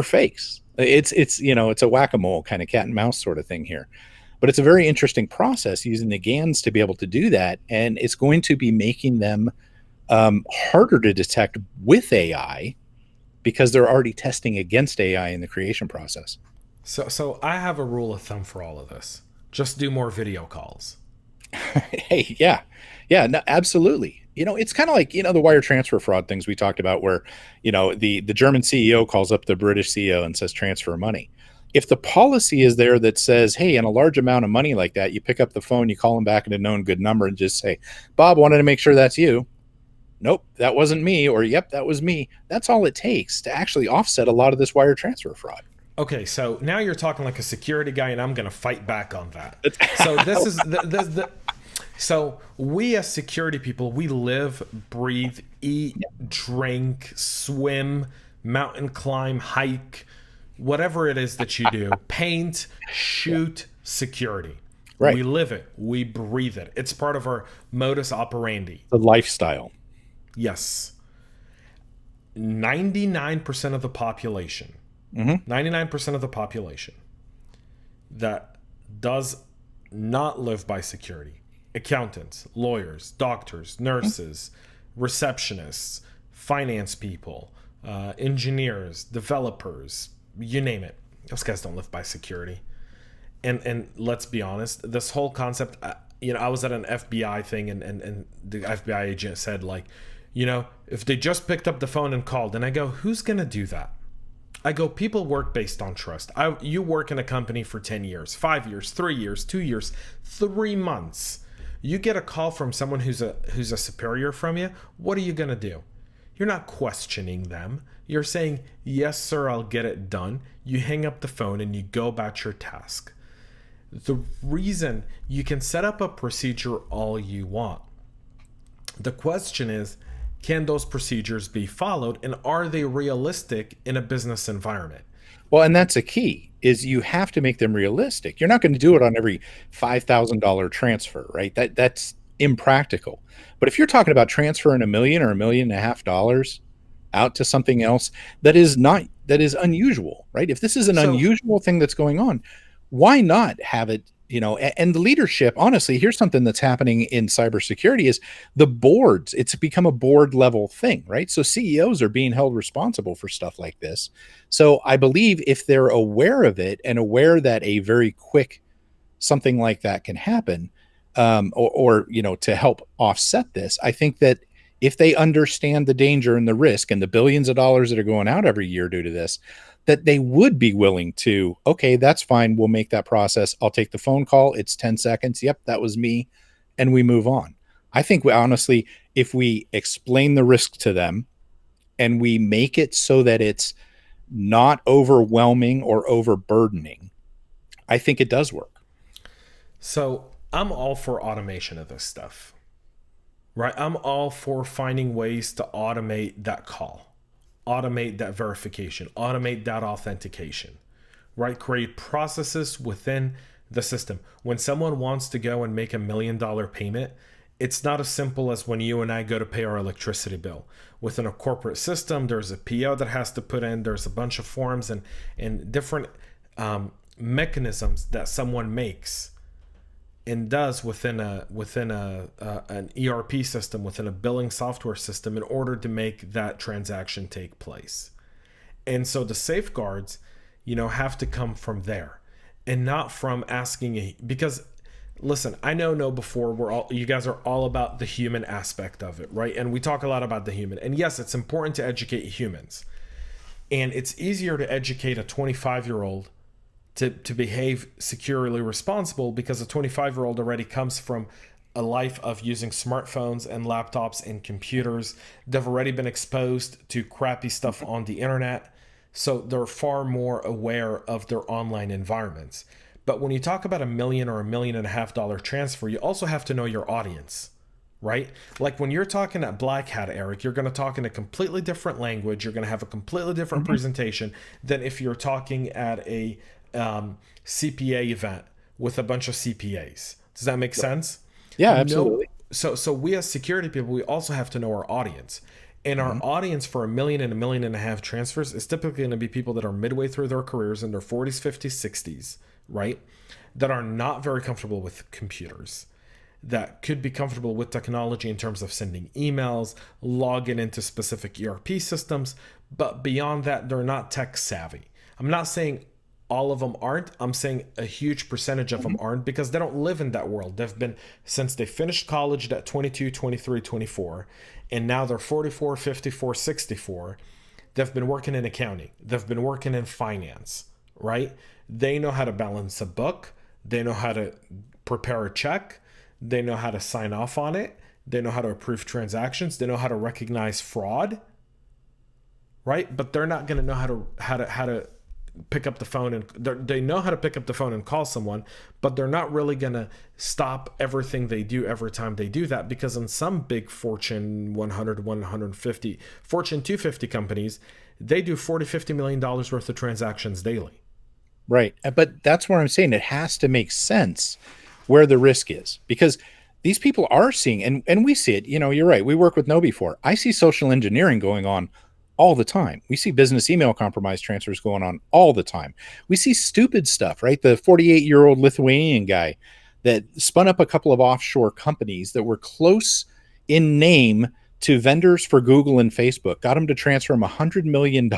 fakes. It's a whack-a-mole kind of cat and mouse sort of thing here. But it's a very interesting process using the GANs to be able to do that, and it's going to be making them harder to detect with AI because they're already testing against AI in the creation process. So I have a rule of thumb for all of this. Just do more video calls. Hey, yeah, no, absolutely. It's kind of like, the wire transfer fraud things we talked about where, the German CEO calls up the British CEO and says, transfer money. If the policy is there that says, hey, in a large amount of money like that, you pick up the phone, you call them back at a known good number and just say, Bob, wanted to make sure that's you. Nope, that wasn't me. Or, yep, that was me. That's all it takes to actually offset a lot of this wire transfer fraud. Okay, so now you're talking like a security guy, and I'm going to fight back on that. So this is so we as security people, we live, breathe, eat, drink, swim, mountain climb, hike, whatever it is that you do, paint, shoot, security. Right. We live it. We breathe it. It's part of our modus operandi. The lifestyle. Yes. 99% of the population, 99% of the population that does not live by security, accountants, lawyers, doctors, nurses, receptionists, finance people, engineers, developers, you name it. Those guys don't live by security. And let's be honest, this whole concept, I was at an FBI thing and the FBI agent said, like, if they just picked up the phone and called, and I go, who's going to do that? I go, people work based on trust. You work in a company for 10 years, 5 years, 3 years, 2 years, 3 months. You get a call from someone who's a superior from you. What are you going to do? You're not questioning them. You're saying, yes, sir, I'll get it done. You hang up the phone and you go about your task. The reason you can set up a procedure all you want. The question is, can those procedures be followed, and are they realistic in a business environment? Well, and that's a key, is you have to make them realistic. You're not going to do it on every $5,000 transfer, right? That's impractical. But if you're talking about transferring $1 million or $1.5 million out to something else that is unusual, right? If this is an unusual thing that's going on, why not have it and the leadership, honestly, here's something that's happening in cybersecurity is the boards. It's become a board level thing, right? So CEOs are being held responsible for stuff like this. So I believe if they're aware of it and aware that a very quick something like that can happen, or to help offset this, I think that if they understand the danger and the risk and the billions of dollars that are going out every year due to this, that they would be willing to, okay, that's fine. We'll make that process. I'll take the phone call. It's 10 seconds. Yep, that was me. And we move on. I think honestly, if we explain the risk to them and we make it so that it's not overwhelming or overburdening, I think it does work. So I'm all for automation of this stuff, right? I'm all for finding ways to automate that call, automate that verification, automate that authentication, right? Create processes within the system. When someone wants to go and make $1 million payment, it's not as simple as when you and I go to pay our electricity bill. Within a corporate system, there's a PO that has to put in, there's a bunch of forms and different mechanisms that someone makes and does within an ERP system, within a billing software system, in order to make that transaction take place. And so the safeguards, have to come from there, and not from asking because listen, I know KnowBe4, you guys are all about the human aspect of it, right? And we talk a lot about the human. And yes, it's important to educate humans. And it's easier to educate a 25-year-old to behave securely responsible, because a 25-year-old already comes from a life of using smartphones and laptops and computers. They've already been exposed to crappy stuff on the internet, so they're far more aware of their online environments. But when you talk about $1 million or $1.5 million transfer, you also have to know your audience, right? Like when you're talking at Black Hat, Eric, you're going to talk in a completely different language. You're going to have a completely different presentation than if you're talking at a CPA event with a bunch of CPAs. Does that make sense? Yeah, absolutely. So we as security people, we also have to know our audience. And our audience for $1 million and $1.5 million transfers is typically going to be people that are midway through their careers in their 40s, 50s, 60s, right? That are not very comfortable with computers, that could be comfortable with technology in terms of sending emails, logging into specific ERP systems, but beyond that, they're not tech savvy. I'm not saying all of them aren't. I'm saying a huge percentage of them aren't, because they don't live in that world. They've been, since they finished college at 22, 23, 24, and now they're 44, 54, 64. They've been working in accounting. They've been working in finance, right? They know how to balance a book. They know how to prepare a check. They know how to sign off on it. They know how to approve transactions. They know how to recognize fraud, right? But they're not going to know how to pick up the phone, and they know how to pick up the phone and call someone, but they're not really going to stop everything they do every time they do that, because in some big Fortune 100, 150, Fortune 250 companies, they do $40-50 million worth of transactions daily. Right. But that's where I'm saying it has to make sense where the risk is, because these people are seeing, and we see it, you're right. We work with KnowBe4. I see social engineering going on all the time. We see business email compromise transfers going on all the time. We see stupid stuff, right? The 48-year-old Lithuanian guy that spun up a couple of offshore companies that were close in name to vendors for Google and Facebook, got him to transfer him $100 million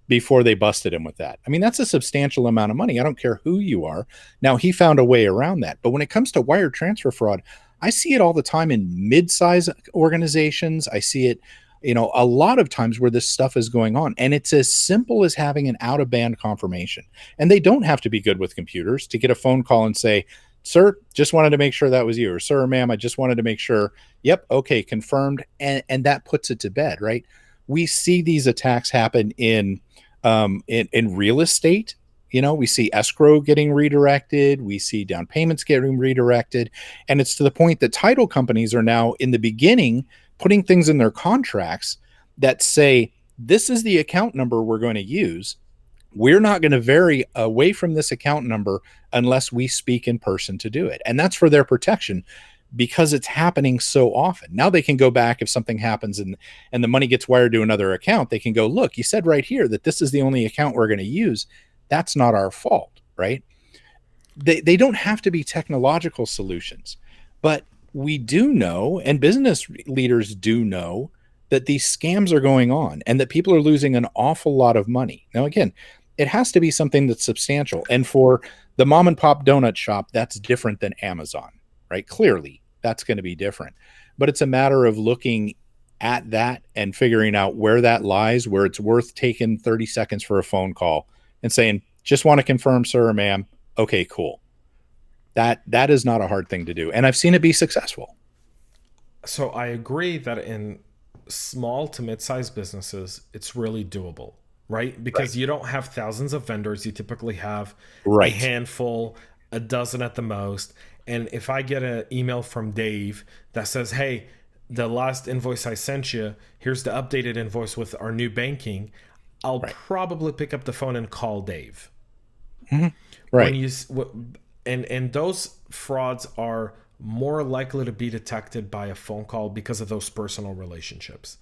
before they busted him with that. I mean, that's a substantial amount of money. I don't care who you are. Now, he found a way around that. But when it comes to wire transfer fraud, I see it all the time in mid-size organizations. I see it a lot of times where this stuff is going on, and it's as simple as having an out of band confirmation. And they don't have to be good with computers to get a phone call and say, sir, just wanted to make sure that was you, or sir or ma'am, I just wanted to make sure. Yep. Okay. Confirmed. And that puts it to bed, right? We see these attacks happen in real estate. We see escrow getting redirected. We see down payments getting redirected. And it's to the point that title companies are now in the beginning putting things in their contracts that say, this is the account number we're going to use. We're not going to vary away from this account number unless we speak in person to do it. And that's for their protection, because it's happening so often. Now they can go back if something happens and the money gets wired to another account. They can go, look, you said right here that this is the only account we're going to use. That's not our fault, right? they don't have to be technological solutions, but we do know, and business leaders do know, that these scams are going on and that people are losing an awful lot of money. Now, again, it has to be something that's substantial. And for the mom and pop donut shop, that's different than Amazon, right? Clearly, that's going to be different. But it's a matter of looking at that and figuring out where that lies, where it's worth taking 30 seconds for a phone call and saying, just want to confirm, sir or ma'am. Okay, cool. That is not a hard thing to do. And I've seen it be successful. So I agree that in small to mid-sized businesses, it's really doable, right? Because you don't have thousands of vendors. You typically have a handful, a dozen at the most. And if I get an email from Dave that says, hey, the last invoice I sent you, here's the updated invoice with our new banking, I'll probably pick up the phone and call Dave. Mm-hmm. Right. When you, and those frauds are more likely to be detected by a phone call because of those personal relationships.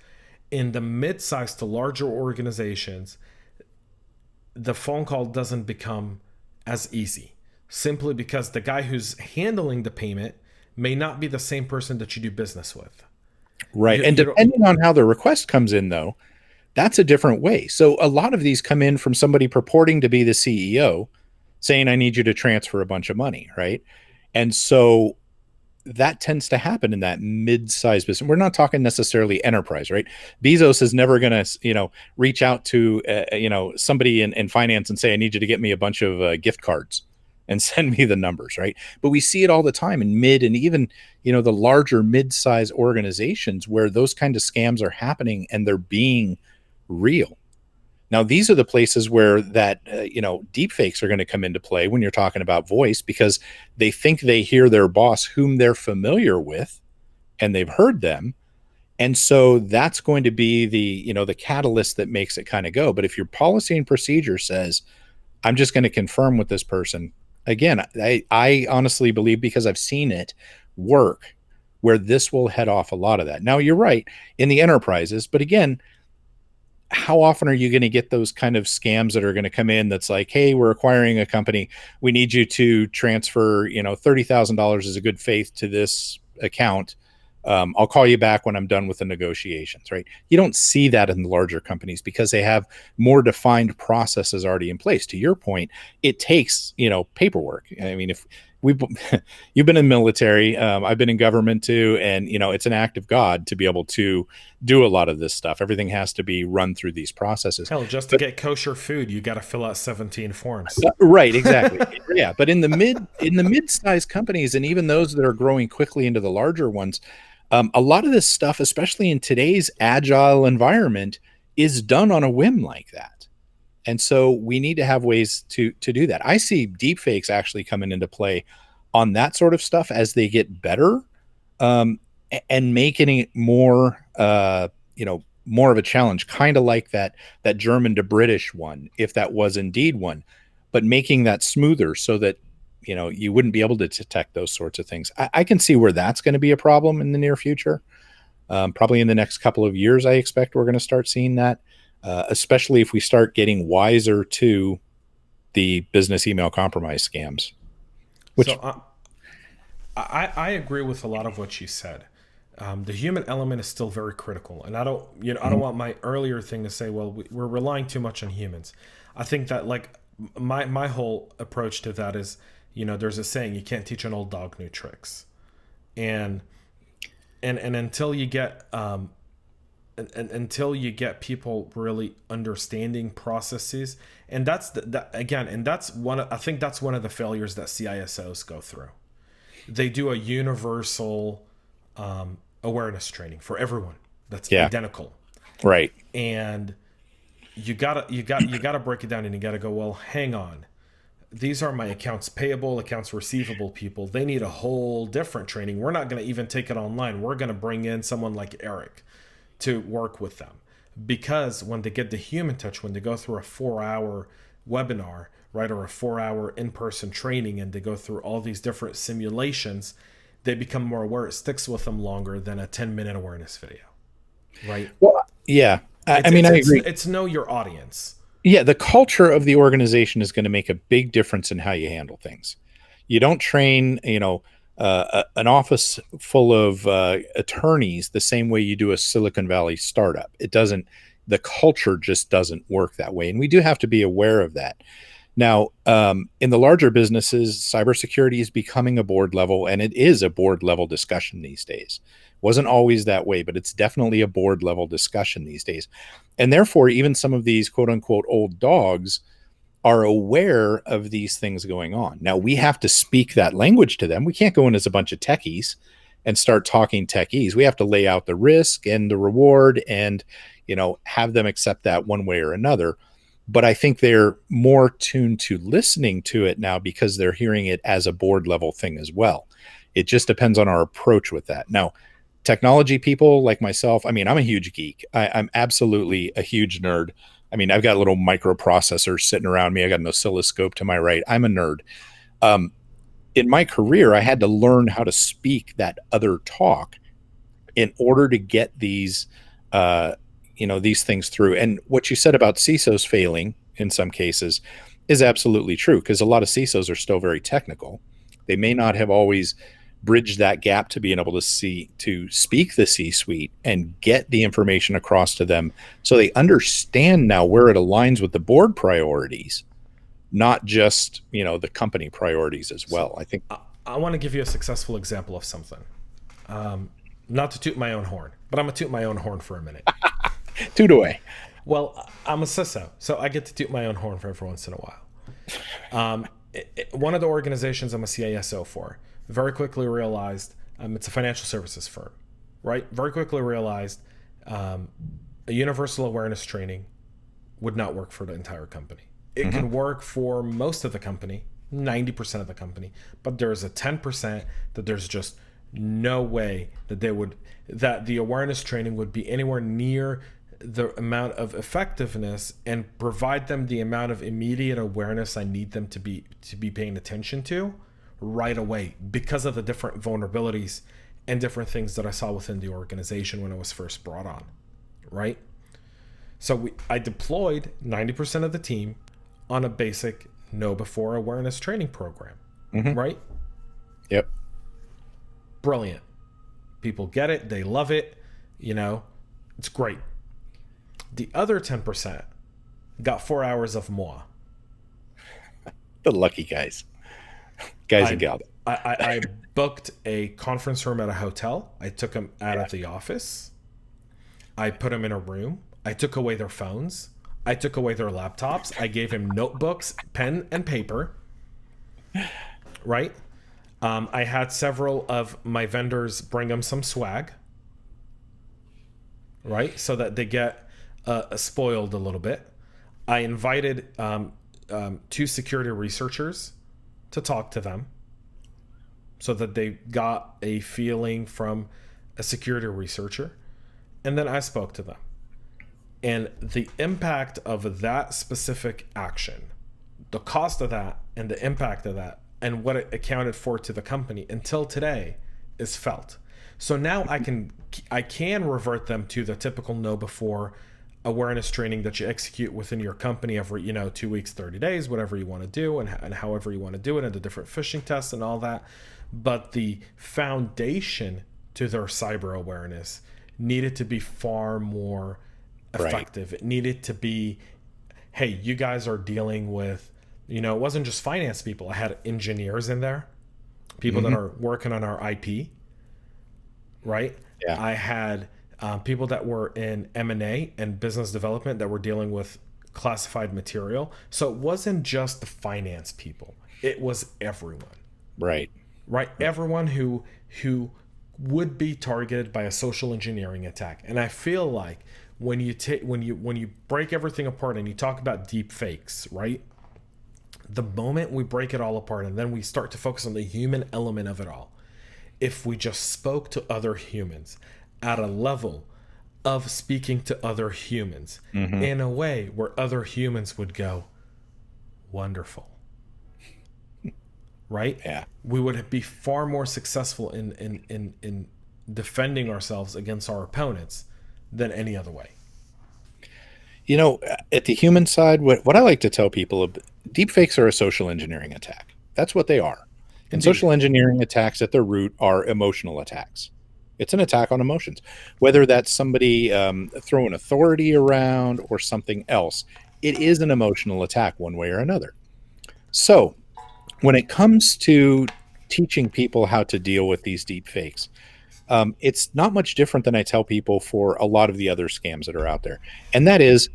In the mid-sized to larger organizations, the phone call doesn't become as easy, simply because the guy who's handling the payment may not be the same person that you do business with. Right. And depending on how the request comes in, though, that's a different way. So a lot of these come in from somebody purporting to be the CEO saying, I need you to transfer a bunch of money, right? And so that tends to happen in that mid-sized business. We're not talking necessarily enterprise, right? Bezos is never going to, reach out to, somebody in finance and say, I need you to get me a bunch of gift cards and send me the numbers, right? But we see it all the time in mid and even, the larger mid-sized organizations where those kind of scams are happening and they're being real. Now, these are the places where that, deep fakes are going to come into play when you're talking about voice, because they think they hear their boss whom they're familiar with and they've heard them. And so that's going to be the catalyst that makes it kind of go. But if your policy and procedure says, I'm just going to confirm with this person, again, I honestly believe, because I've seen it work, where this will head off a lot of that. Now, you're right in the enterprises, but again, how often are you going to get those kind of scams that are going to come in that's like, hey, we're acquiring a company, we need you to transfer $30,000 as a good faith to this account, I'll call you back when I'm done with the negotiations, right? You don't see that in the larger companies because they have more defined processes already in place. To your point, it takes paperwork. I mean, if you've been in military, I've been in government too, and it's an act of God to be able to do a lot of this stuff. Everything has to be run through these processes. Hell, just to get kosher food, you got to fill out 17 forms. Right, exactly. Yeah, but in the mid-sized companies, and even those that are growing quickly into the larger ones, a lot of this stuff, especially in today's agile environment, is done on a whim like that. And so we need to have ways to do that. I see deepfakes actually coming into play on that sort of stuff as they get better, and making it more, more of a challenge, kind of like that German to British one, if that was indeed one, but making that smoother so that you wouldn't be able to detect those sorts of things. I can see where that's going to be a problem in the near future. Probably in the next couple of years, I expect we're going to start seeing that. Especially if we start getting wiser to the business email compromise scams. So I agree with a lot of what you said. The human element is still very critical, and I don't want my earlier thing to say, well, we're relying too much on humans. I think that my whole approach to that is, there's a saying, you can't teach an old dog new tricks, and until you get until you get people really understanding processes, and that's I think that's one of the failures that CISOs go through. They do a universal awareness training for everyone that's identical, right? And you gotta break it down, and you gotta go, well, hang on, these are my accounts payable, accounts receivable people. They need a whole different training. We're not going to even take it online. We're going to bring in someone like Erich to work with them, because when they get the human touch, when they go through a 4-hour webinar, right, or a 4-hour in-person training, and they go through all these different simulations, they become more aware. It sticks with them longer than a 10-minute awareness video, right? Well, yeah. I agree. It's know your audience. Yeah, the culture of the organization is going to make a big difference in how you handle things. You don't train, an office full of attorneys the same way you do a Silicon Valley startup. It doesn't. The culture just doesn't work that way, and we do have to be aware of that. Now, in the larger businesses, cybersecurity is becoming a board level, and it is a board level discussion these days. Wasn't always that way, but it's definitely a board level discussion these days. And therefore, even some of these quote unquote old dogs are aware of these things going on. Now, we have to speak that language to them. We can't go in as a bunch of techies and start talking techies. We have to lay out the risk and the reward and, have them accept that one way or another. But I think they're more tuned to listening to it now because they're hearing it as a board level thing as well. It just depends on our approach with that. Now, technology people like myself, I'm a huge geek. I'm absolutely a huge nerd. I've got little microprocessors sitting around me. I got an oscilloscope to my right. I'm a nerd. In my career, I had to learn how to speak that other talk in order to get these things through. And what you said about CISOs failing in some cases is absolutely true, because a lot of CISOs are still very technical. They may not have always bridged that gap to being able to speak the C-suite and get the information across to them so they understand now where it aligns with the board priorities, not just, the company priorities as well. I think I want to give you a successful example of something. Not to toot my own horn, but I'm going to toot my own horn for a minute. Toot away. Well, I'm a CISO, so I get to toot my own horn for every once in a while. One of the organizations I'm a CISO for very quickly realized, it's a financial services firm, right? Very quickly realized a universal awareness training would not work for the entire company. It can work for most of the company, 90% of the company, but there's a 10% that there's just no way that that the awareness training would be anywhere near the amount of effectiveness and provide them the amount of immediate awareness I need them to be paying attention to right away, because of the different vulnerabilities and different things that I saw within the organization when I was first brought on, right? So I deployed 90% of the team on a basic KnowBe4 awareness training program, right? Yep. Brilliant. People get it. They love it. It's great. The other 10% got 4 hours of moi. The lucky guys. Guys and gals. I booked a conference room at a hotel. I took them out of the office. I put them in a room. I took away their phones. I took away their laptops. I gave them notebooks, pen, and paper. Right? I had several of my vendors bring them some swag. Right? So that they get spoiled a little bit. I invited 2 security researchers to talk to them so that they got a feeling from a security researcher. And then I spoke to them. And the impact of that specific action, the cost of that and the impact of that and what it accounted for to the company until today is felt. So now I can revert them to the typical KnowBe4 awareness training that you execute within your company every 2 weeks, 30 days, whatever you want to do, and however you want to do it, and the different phishing tests and all that. But the foundation to their cyber awareness needed to be far more effective. Right. It needed to be, hey, you guys are dealing with, it wasn't just finance people. I had engineers in there, people that are working on our IP, right? Yeah. I had people that were in M&A and business development that were dealing with classified material. So it wasn't just the finance people. It was everyone. Right. Everyone who would be targeted by a social engineering attack. And I feel like when you break everything apart and you talk about deep fakes, right? The moment we break it all apart and then we start to focus on the human element of it all, if we just spoke to other humans at a level of speaking to other humans in a way where other humans would go, wonderful, right? Yeah, we would be far more successful in defending ourselves against our opponents than any other way. At the human side, what I like to tell people, deepfakes are a social engineering attack. That's what they are. And Indeed. social engineering attacks at their root are emotional attacks. It's an attack on emotions, whether that's somebody throwing authority around or something else. It is an emotional attack one way or another. So when it comes to teaching people how to deal with these deep fakes, it's not much different than I tell people for a lot of the other scams that are out there. And that is,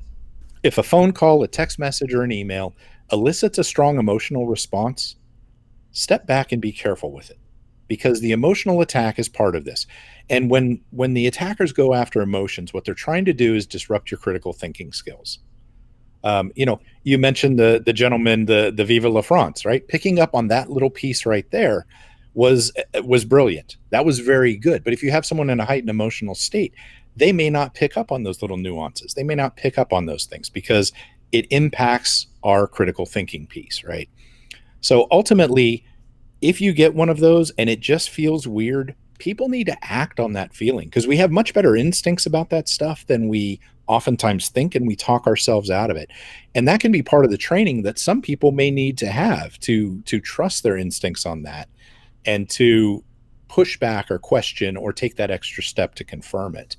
if a phone call, a text message, or an email elicits a strong emotional response, step back and be careful with it, because the emotional attack is part of this. And when the attackers go after emotions, what they're trying to do is disrupt your critical thinking skills. You mentioned the gentleman, the Viva la France, right? Picking up on that little piece right there was brilliant. That was very good. But if you have someone in a heightened emotional state, they may not pick up on those little nuances. They may not pick up on those things because it impacts our critical thinking piece, right? So ultimately, if you get one of those and it just feels weird, people need to act on that feeling, because we have much better instincts about that stuff than we oftentimes think, and we talk ourselves out of it. And that can be part of the training that some people may need to have to trust their instincts on that, and to push back or question or take that extra step to confirm it.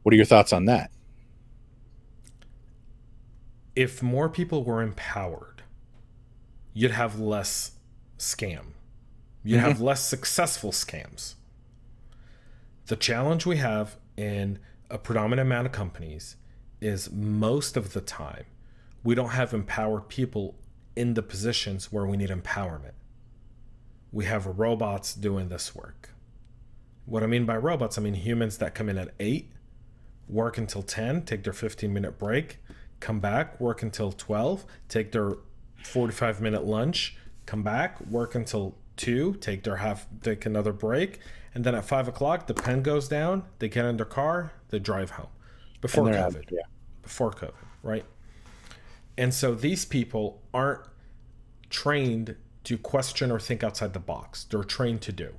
What are your thoughts on that? If more people were empowered, you'd have less scam. You'd have less successful scams. The challenge we have in a predominant amount of companies is most of the time we don't have empowered people in the positions where we need empowerment. We have robots doing this work. What I mean by robots, I mean humans that come in at 8, work until 10, take their 15-minute break, come back, work until 12, take their 45-minute lunch, come back, work until 2, take another break, and then at 5 o'clock the pen goes down, they get in their car, they drive home. Before COVID. Before COVID, right? And so these people aren't trained to question or think outside the box. They're trained to do.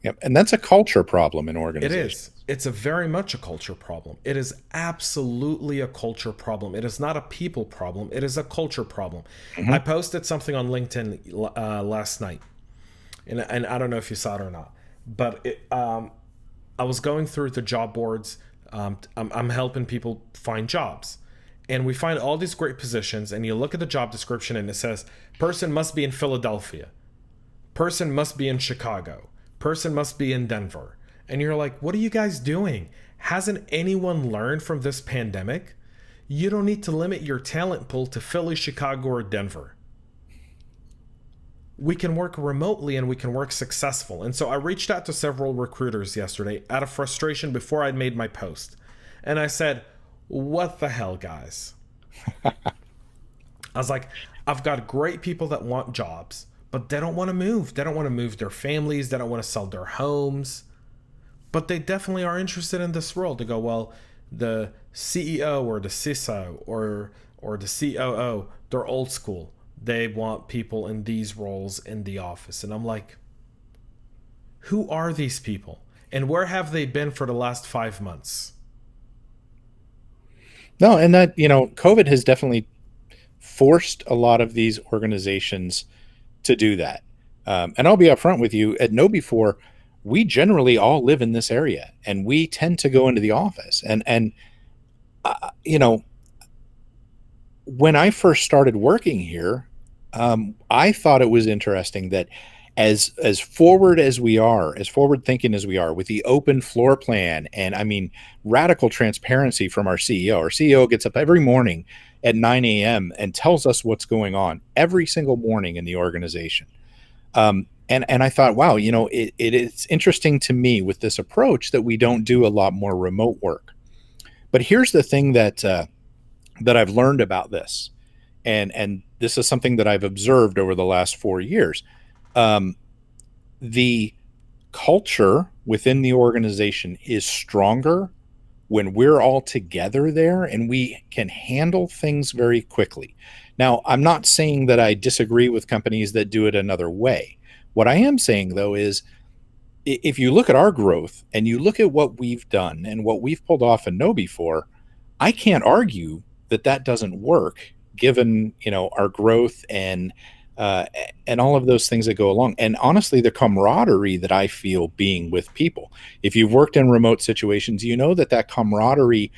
Yep. And that's a culture problem in organizations. It is. It's a very much a culture problem. It is absolutely a culture problem. It is not a people problem. It is a culture problem. I posted something on LinkedIn last night, and I don't know if you saw it or not, but I was going through the job boards. I'm helping people find jobs. And we find all these great positions, and you look at the job description and it says, person must be in Philadelphia. Person must be in Chicago. Person must be in Denver. And you're like, what are you guys doing? Hasn't anyone learned from this pandemic? You don't need to limit your talent pool to Philly, Chicago, or Denver. We can work remotely and we can work successful. And so I reached out to several recruiters yesterday out of frustration before I'd made my post. And I said, what the hell, guys? I was like, I've got great people that want jobs, but they don't want to move. They don't want to move their families. They don't want to sell their homes. But they definitely are interested in this role. To go, well, the CEO or the CISO or the COO, they're old school. They want people in these roles in the office. And I'm like, who are these people? And where have they been for the last 5 months? No, and that, COVID has definitely forced a lot of these organizations to do that. And I'll be upfront with you, at KnowBe4, we generally all live in this area, and we tend to go into the office. And when I first started working here, I thought it was interesting that as forward as we are, as forward thinking as we are, with the open floor plan, and I mean radical transparency from our CEO. Our CEO gets up every morning at 9 a.m. and tells us what's going on every single morning in the organization. And I thought, wow, it's interesting to me with this approach that we don't do a lot more remote work. But here's the thing that I've learned about this, and this is something that I've observed over the last 4 years. The culture within the organization is stronger when we're all together there and we can handle things very quickly. Now, I'm not saying that I disagree with companies that do it another way. What I am saying, though, is if you look at our growth and you look at what we've done and what we've pulled off in KnowBe4, I can't argue that that doesn't work given, our growth and uh, and all of those things that go along. And honestly, the camaraderie that I feel being with people. If you've worked in remote situations, you know that that camaraderie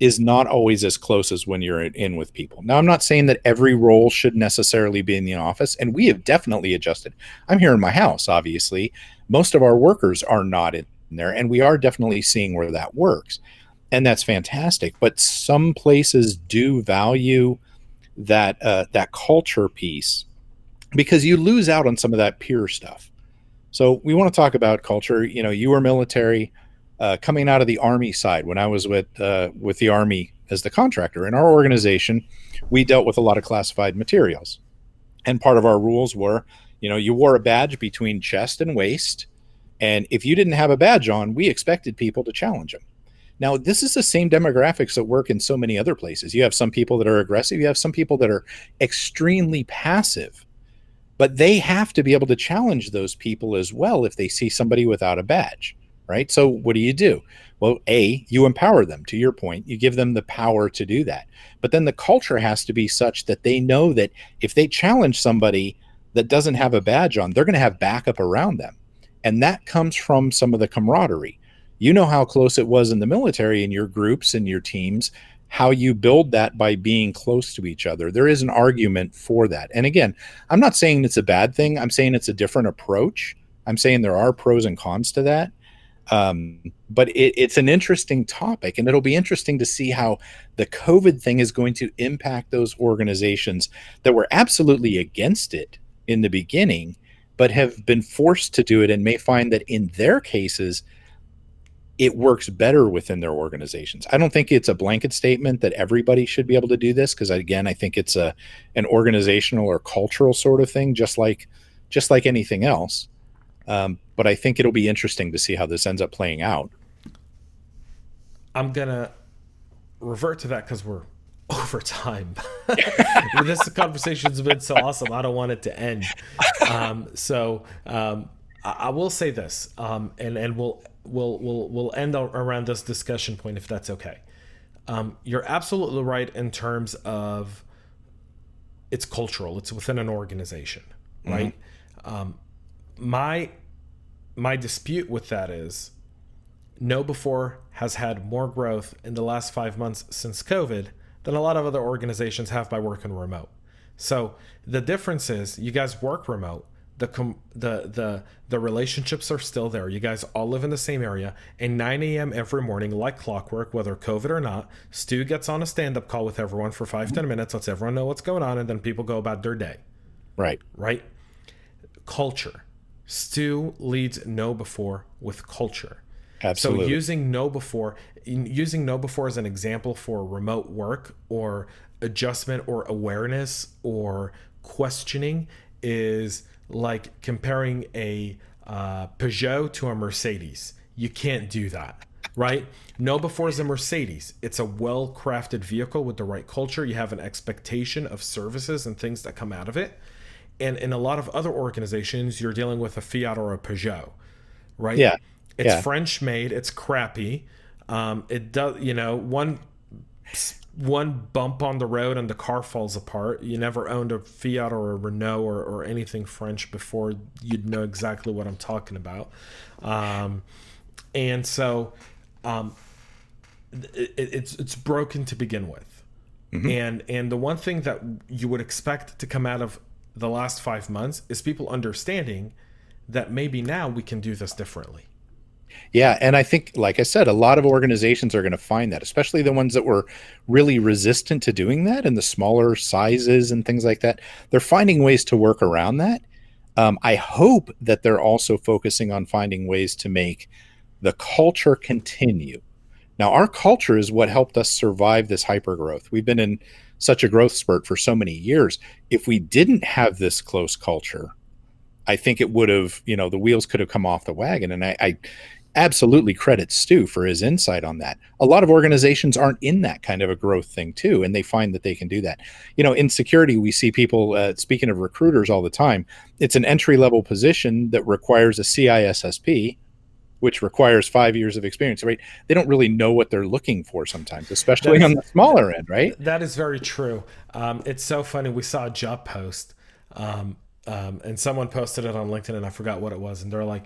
is not always as close as when you're in with people. Now, I'm not saying that every role should necessarily be in the office, and we have definitely adjusted. I'm here in my house, obviously. Most of our workers are not in there, and we are definitely seeing where that works. And that's fantastic. But some places do value that culture piece because you lose out on some of that peer stuff. So we want to talk about culture. You know, you were military, coming out of the Army side. When I was with the Army as the contractor in our organization, we dealt with a lot of classified materials, and part of our rules were, you know, you wore a badge between chest and waist, and if you didn't have a badge on, we expected people to challenge them. Now, this is the same demographics that work in so many other places. You have some people that are aggressive, you have some people that are extremely passive, but they have to be able to challenge those people as well if they see somebody without a badge, right? So what do? Well, you empower them. To your point, you give them the power to do that. But then the culture has to be such that they know that if they challenge somebody that doesn't have a badge on, they're going to have backup around them. And that comes from some of the camaraderie. You know how close it was in the military in your groups and your teams, how you build that by being close to each other. There is an argument for that. And again, I'm not saying it's a bad thing. I'm saying it's a different approach. I'm saying there are pros and cons to that. But it's an interesting topic, and it'll be interesting to see how the COVID thing is going to impact those organizations that were absolutely against it in the beginning, but have been forced to do it and may find that in their cases, it works better within their organizations. I don't think it's a blanket statement that everybody should be able to do this, because again, I think it's an organizational or cultural sort of thing, just like anything else. But I think it'll be interesting to see how this ends up playing out. I'm gonna revert to that because we're over time. This conversation's been so awesome. I don't want it to end. I will say this, and we'll end around this discussion point if that's okay. You're absolutely right in terms of it's cultural. It's within an organization, right? Mm-hmm. My dispute with that is KnowBe4 has had more growth in the last 5 months since COVID than a lot of other organizations have by working remote. So the difference is you guys work remote. The relationships are still there. You guys all live in the same area. And 9 a.m. every morning, like clockwork, whether COVID or not, Stu gets on a stand-up call with everyone for 5-10 minutes, lets everyone know what's going on, and then people go about their day. Right. Culture. Stu leads KnowBe4 with culture. Absolutely. So using KnowBe4 as an example for remote work or adjustment or awareness or questioning is like comparing a Peugeot to a Mercedes. You can't do that, right? KnowBe4 is a Mercedes. It's a well-crafted vehicle with the right culture. You have an expectation of services and things that come out of it. And in a lot of other organizations, you're dealing with a Fiat or a Peugeot, right? Yeah. It's French made. It's crappy. It does, one bump on the road and the car falls apart. You never owned a Fiat or a Renault or anything French before, you'd know exactly what I'm talking about. It's broken to begin with. Mm-hmm. And the one thing that you would expect to come out of the last 5 months is people understanding that maybe now we can do this differently. Yeah. And I think, like I said, a lot of organizations are going to find that, especially the ones that were really resistant to doing that and the smaller sizes and things like that. They're finding ways to work around that. I hope that they're also focusing on finding ways to make the culture continue. Now, our culture is what helped us survive this hyper growth. We've been in such a growth spurt for so many years. If we didn't have this close culture, I think it would have, the wheels could have come off the wagon. And I absolutely credit Stu for his insight on that. A lot of organizations aren't in that kind of a growth thing too, and they find that they can do that. In security, we see people, speaking of recruiters all the time, it's an entry-level position that requires a CISSP, which requires 5 years of experience, right? They don't really know what they're looking for sometimes, especially on the smaller end, right? That is very true. It's so funny. We saw a job post And someone posted it on LinkedIn, and I forgot what it was. And they're like,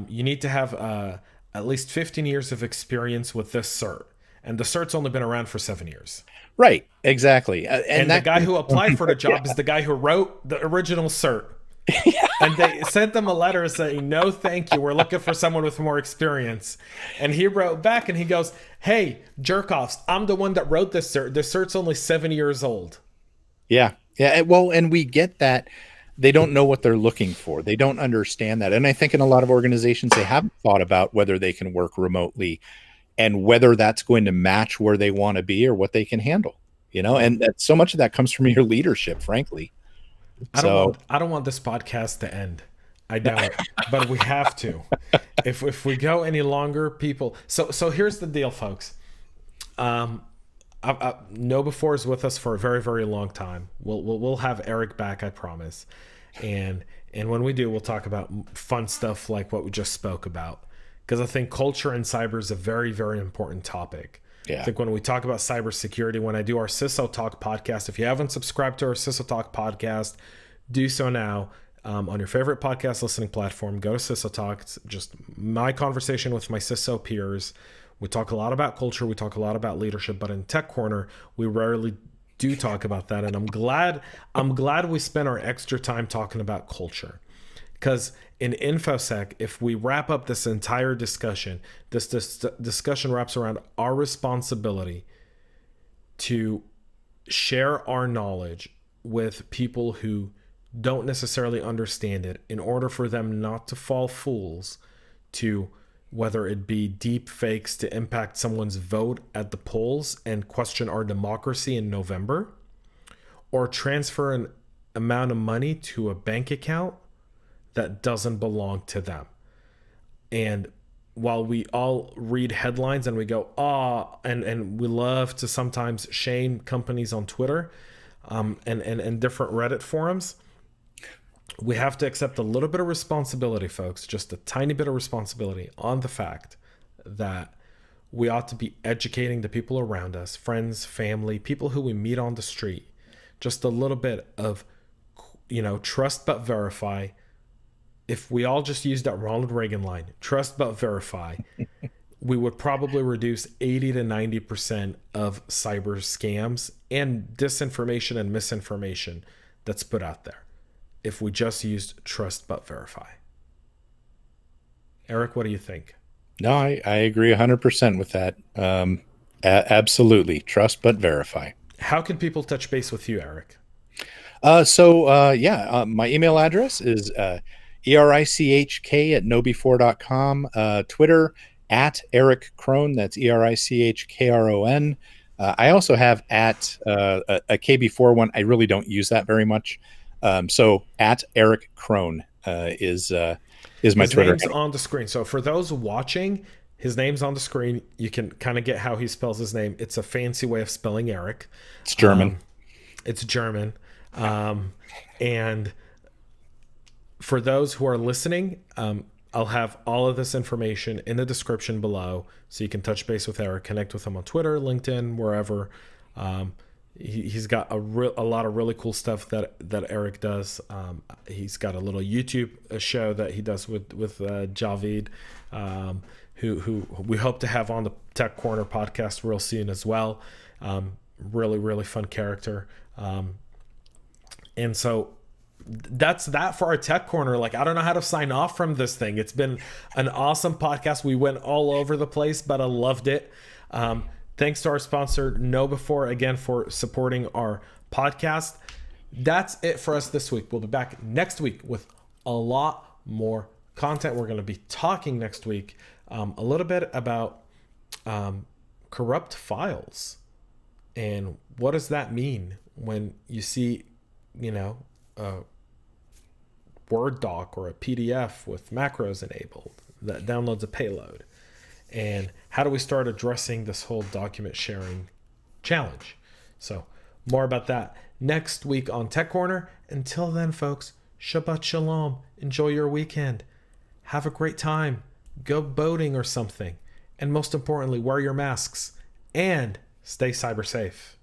you need to have at least 15 years of experience with this cert. And the cert's only been around for 7 years. Right. Exactly. And the guy who applied for the job is the guy who wrote the original cert. And they sent them a letter saying, no, thank you. We're looking for someone with more experience. And he wrote back and he goes, hey, jerk-offs, I'm the one that wrote this cert. The cert's only 7 years old. Yeah. Yeah. Well, and we get that they don't know what they're looking for. They don't understand that. And I think in a lot of organizations, they haven't thought about whether they can work remotely and whether that's going to match where they want to be or what they can handle, and that so much of that comes from your leadership, frankly. I don't want this podcast to end. I don't, but we have to. If we go any longer, people. So here's the deal, folks. KnowBe4 is with us for a very, very long time. We'll have Erich back, I promise. And when we do, we'll talk about fun stuff like what we just spoke about. Because I think culture in cyber is a very, very important topic. Yeah. I think when we talk about cybersecurity, when I do our CISO Talk podcast, if you haven't subscribed to our CISO Talk podcast, do so now on your favorite podcast listening platform. Go to CISO Talk. It's just my conversation with my CISO peers. We talk a lot about culture. We talk a lot about leadership. But in Tech Corner, we rarely do talk about that. And I'm glad we spent our extra time talking about culture. Because in InfoSec, if we wrap up this entire discussion, this discussion wraps around our responsibility to share our knowledge with people who don't necessarily understand it in order for them not to fall fools to whether it be deep fakes to impact someone's vote at the polls and question our democracy in November, or transfer an amount of money to a bank account that doesn't belong to them. And while we all read headlines and we go, and we love to sometimes shame companies on Twitter and different Reddit forums, we have to accept a little bit of responsibility, folks, just a tiny bit of responsibility on the fact that we ought to be educating the people around us, friends, family, people who we meet on the street, just a little bit of, trust but verify. If we all just used that Ronald Reagan line, trust but verify, we would probably reduce 80 to 90% of cyber scams and disinformation and misinformation that's put out there if we just used trust but verify. Erich, what do you think? No, I agree 100% with that. Absolutely. Trust but verify. How can people touch base with you, Erich? My email address is erichk@knowbe4.com. Twitter @Erich Krone. That's ERICHKRON. I also have a KB4 one. I really don't use that very much. So @Erich Krone is my his Twitter. Name's on the screen. So for those watching, his name's on the screen. You can kind of get how he spells his name. It's a fancy way of spelling Erich. It's German. And for those who are listening, I'll have all of this information in the description below, so you can touch base with Erich, connect with him on Twitter, LinkedIn, wherever. He's got a lot of really cool stuff that Erich does. He's got a little YouTube show that he does with Javid, who we hope to have on the Tech Corner podcast real soon as well. Really, really fun character. And so that's that for our Tech Corner. Like, I don't know how to sign off from this thing. It's been an awesome podcast. We went all over the place, but I loved it. Thanks to our sponsor, KnowBe4, again, for supporting our podcast. That's it for us this week. We'll be back next week with a lot more content. We're going to be talking next week a little bit about corrupt files. And what does that mean when you see, a Word doc or a PDF with macros enabled that downloads a payload? And how do we start addressing this whole document sharing challenge? So more about that next week on Tech Corner. Until then, folks, Shabbat Shalom. Enjoy your weekend. Have a great time. Go boating or something. And most importantly, wear your masks and stay cyber safe.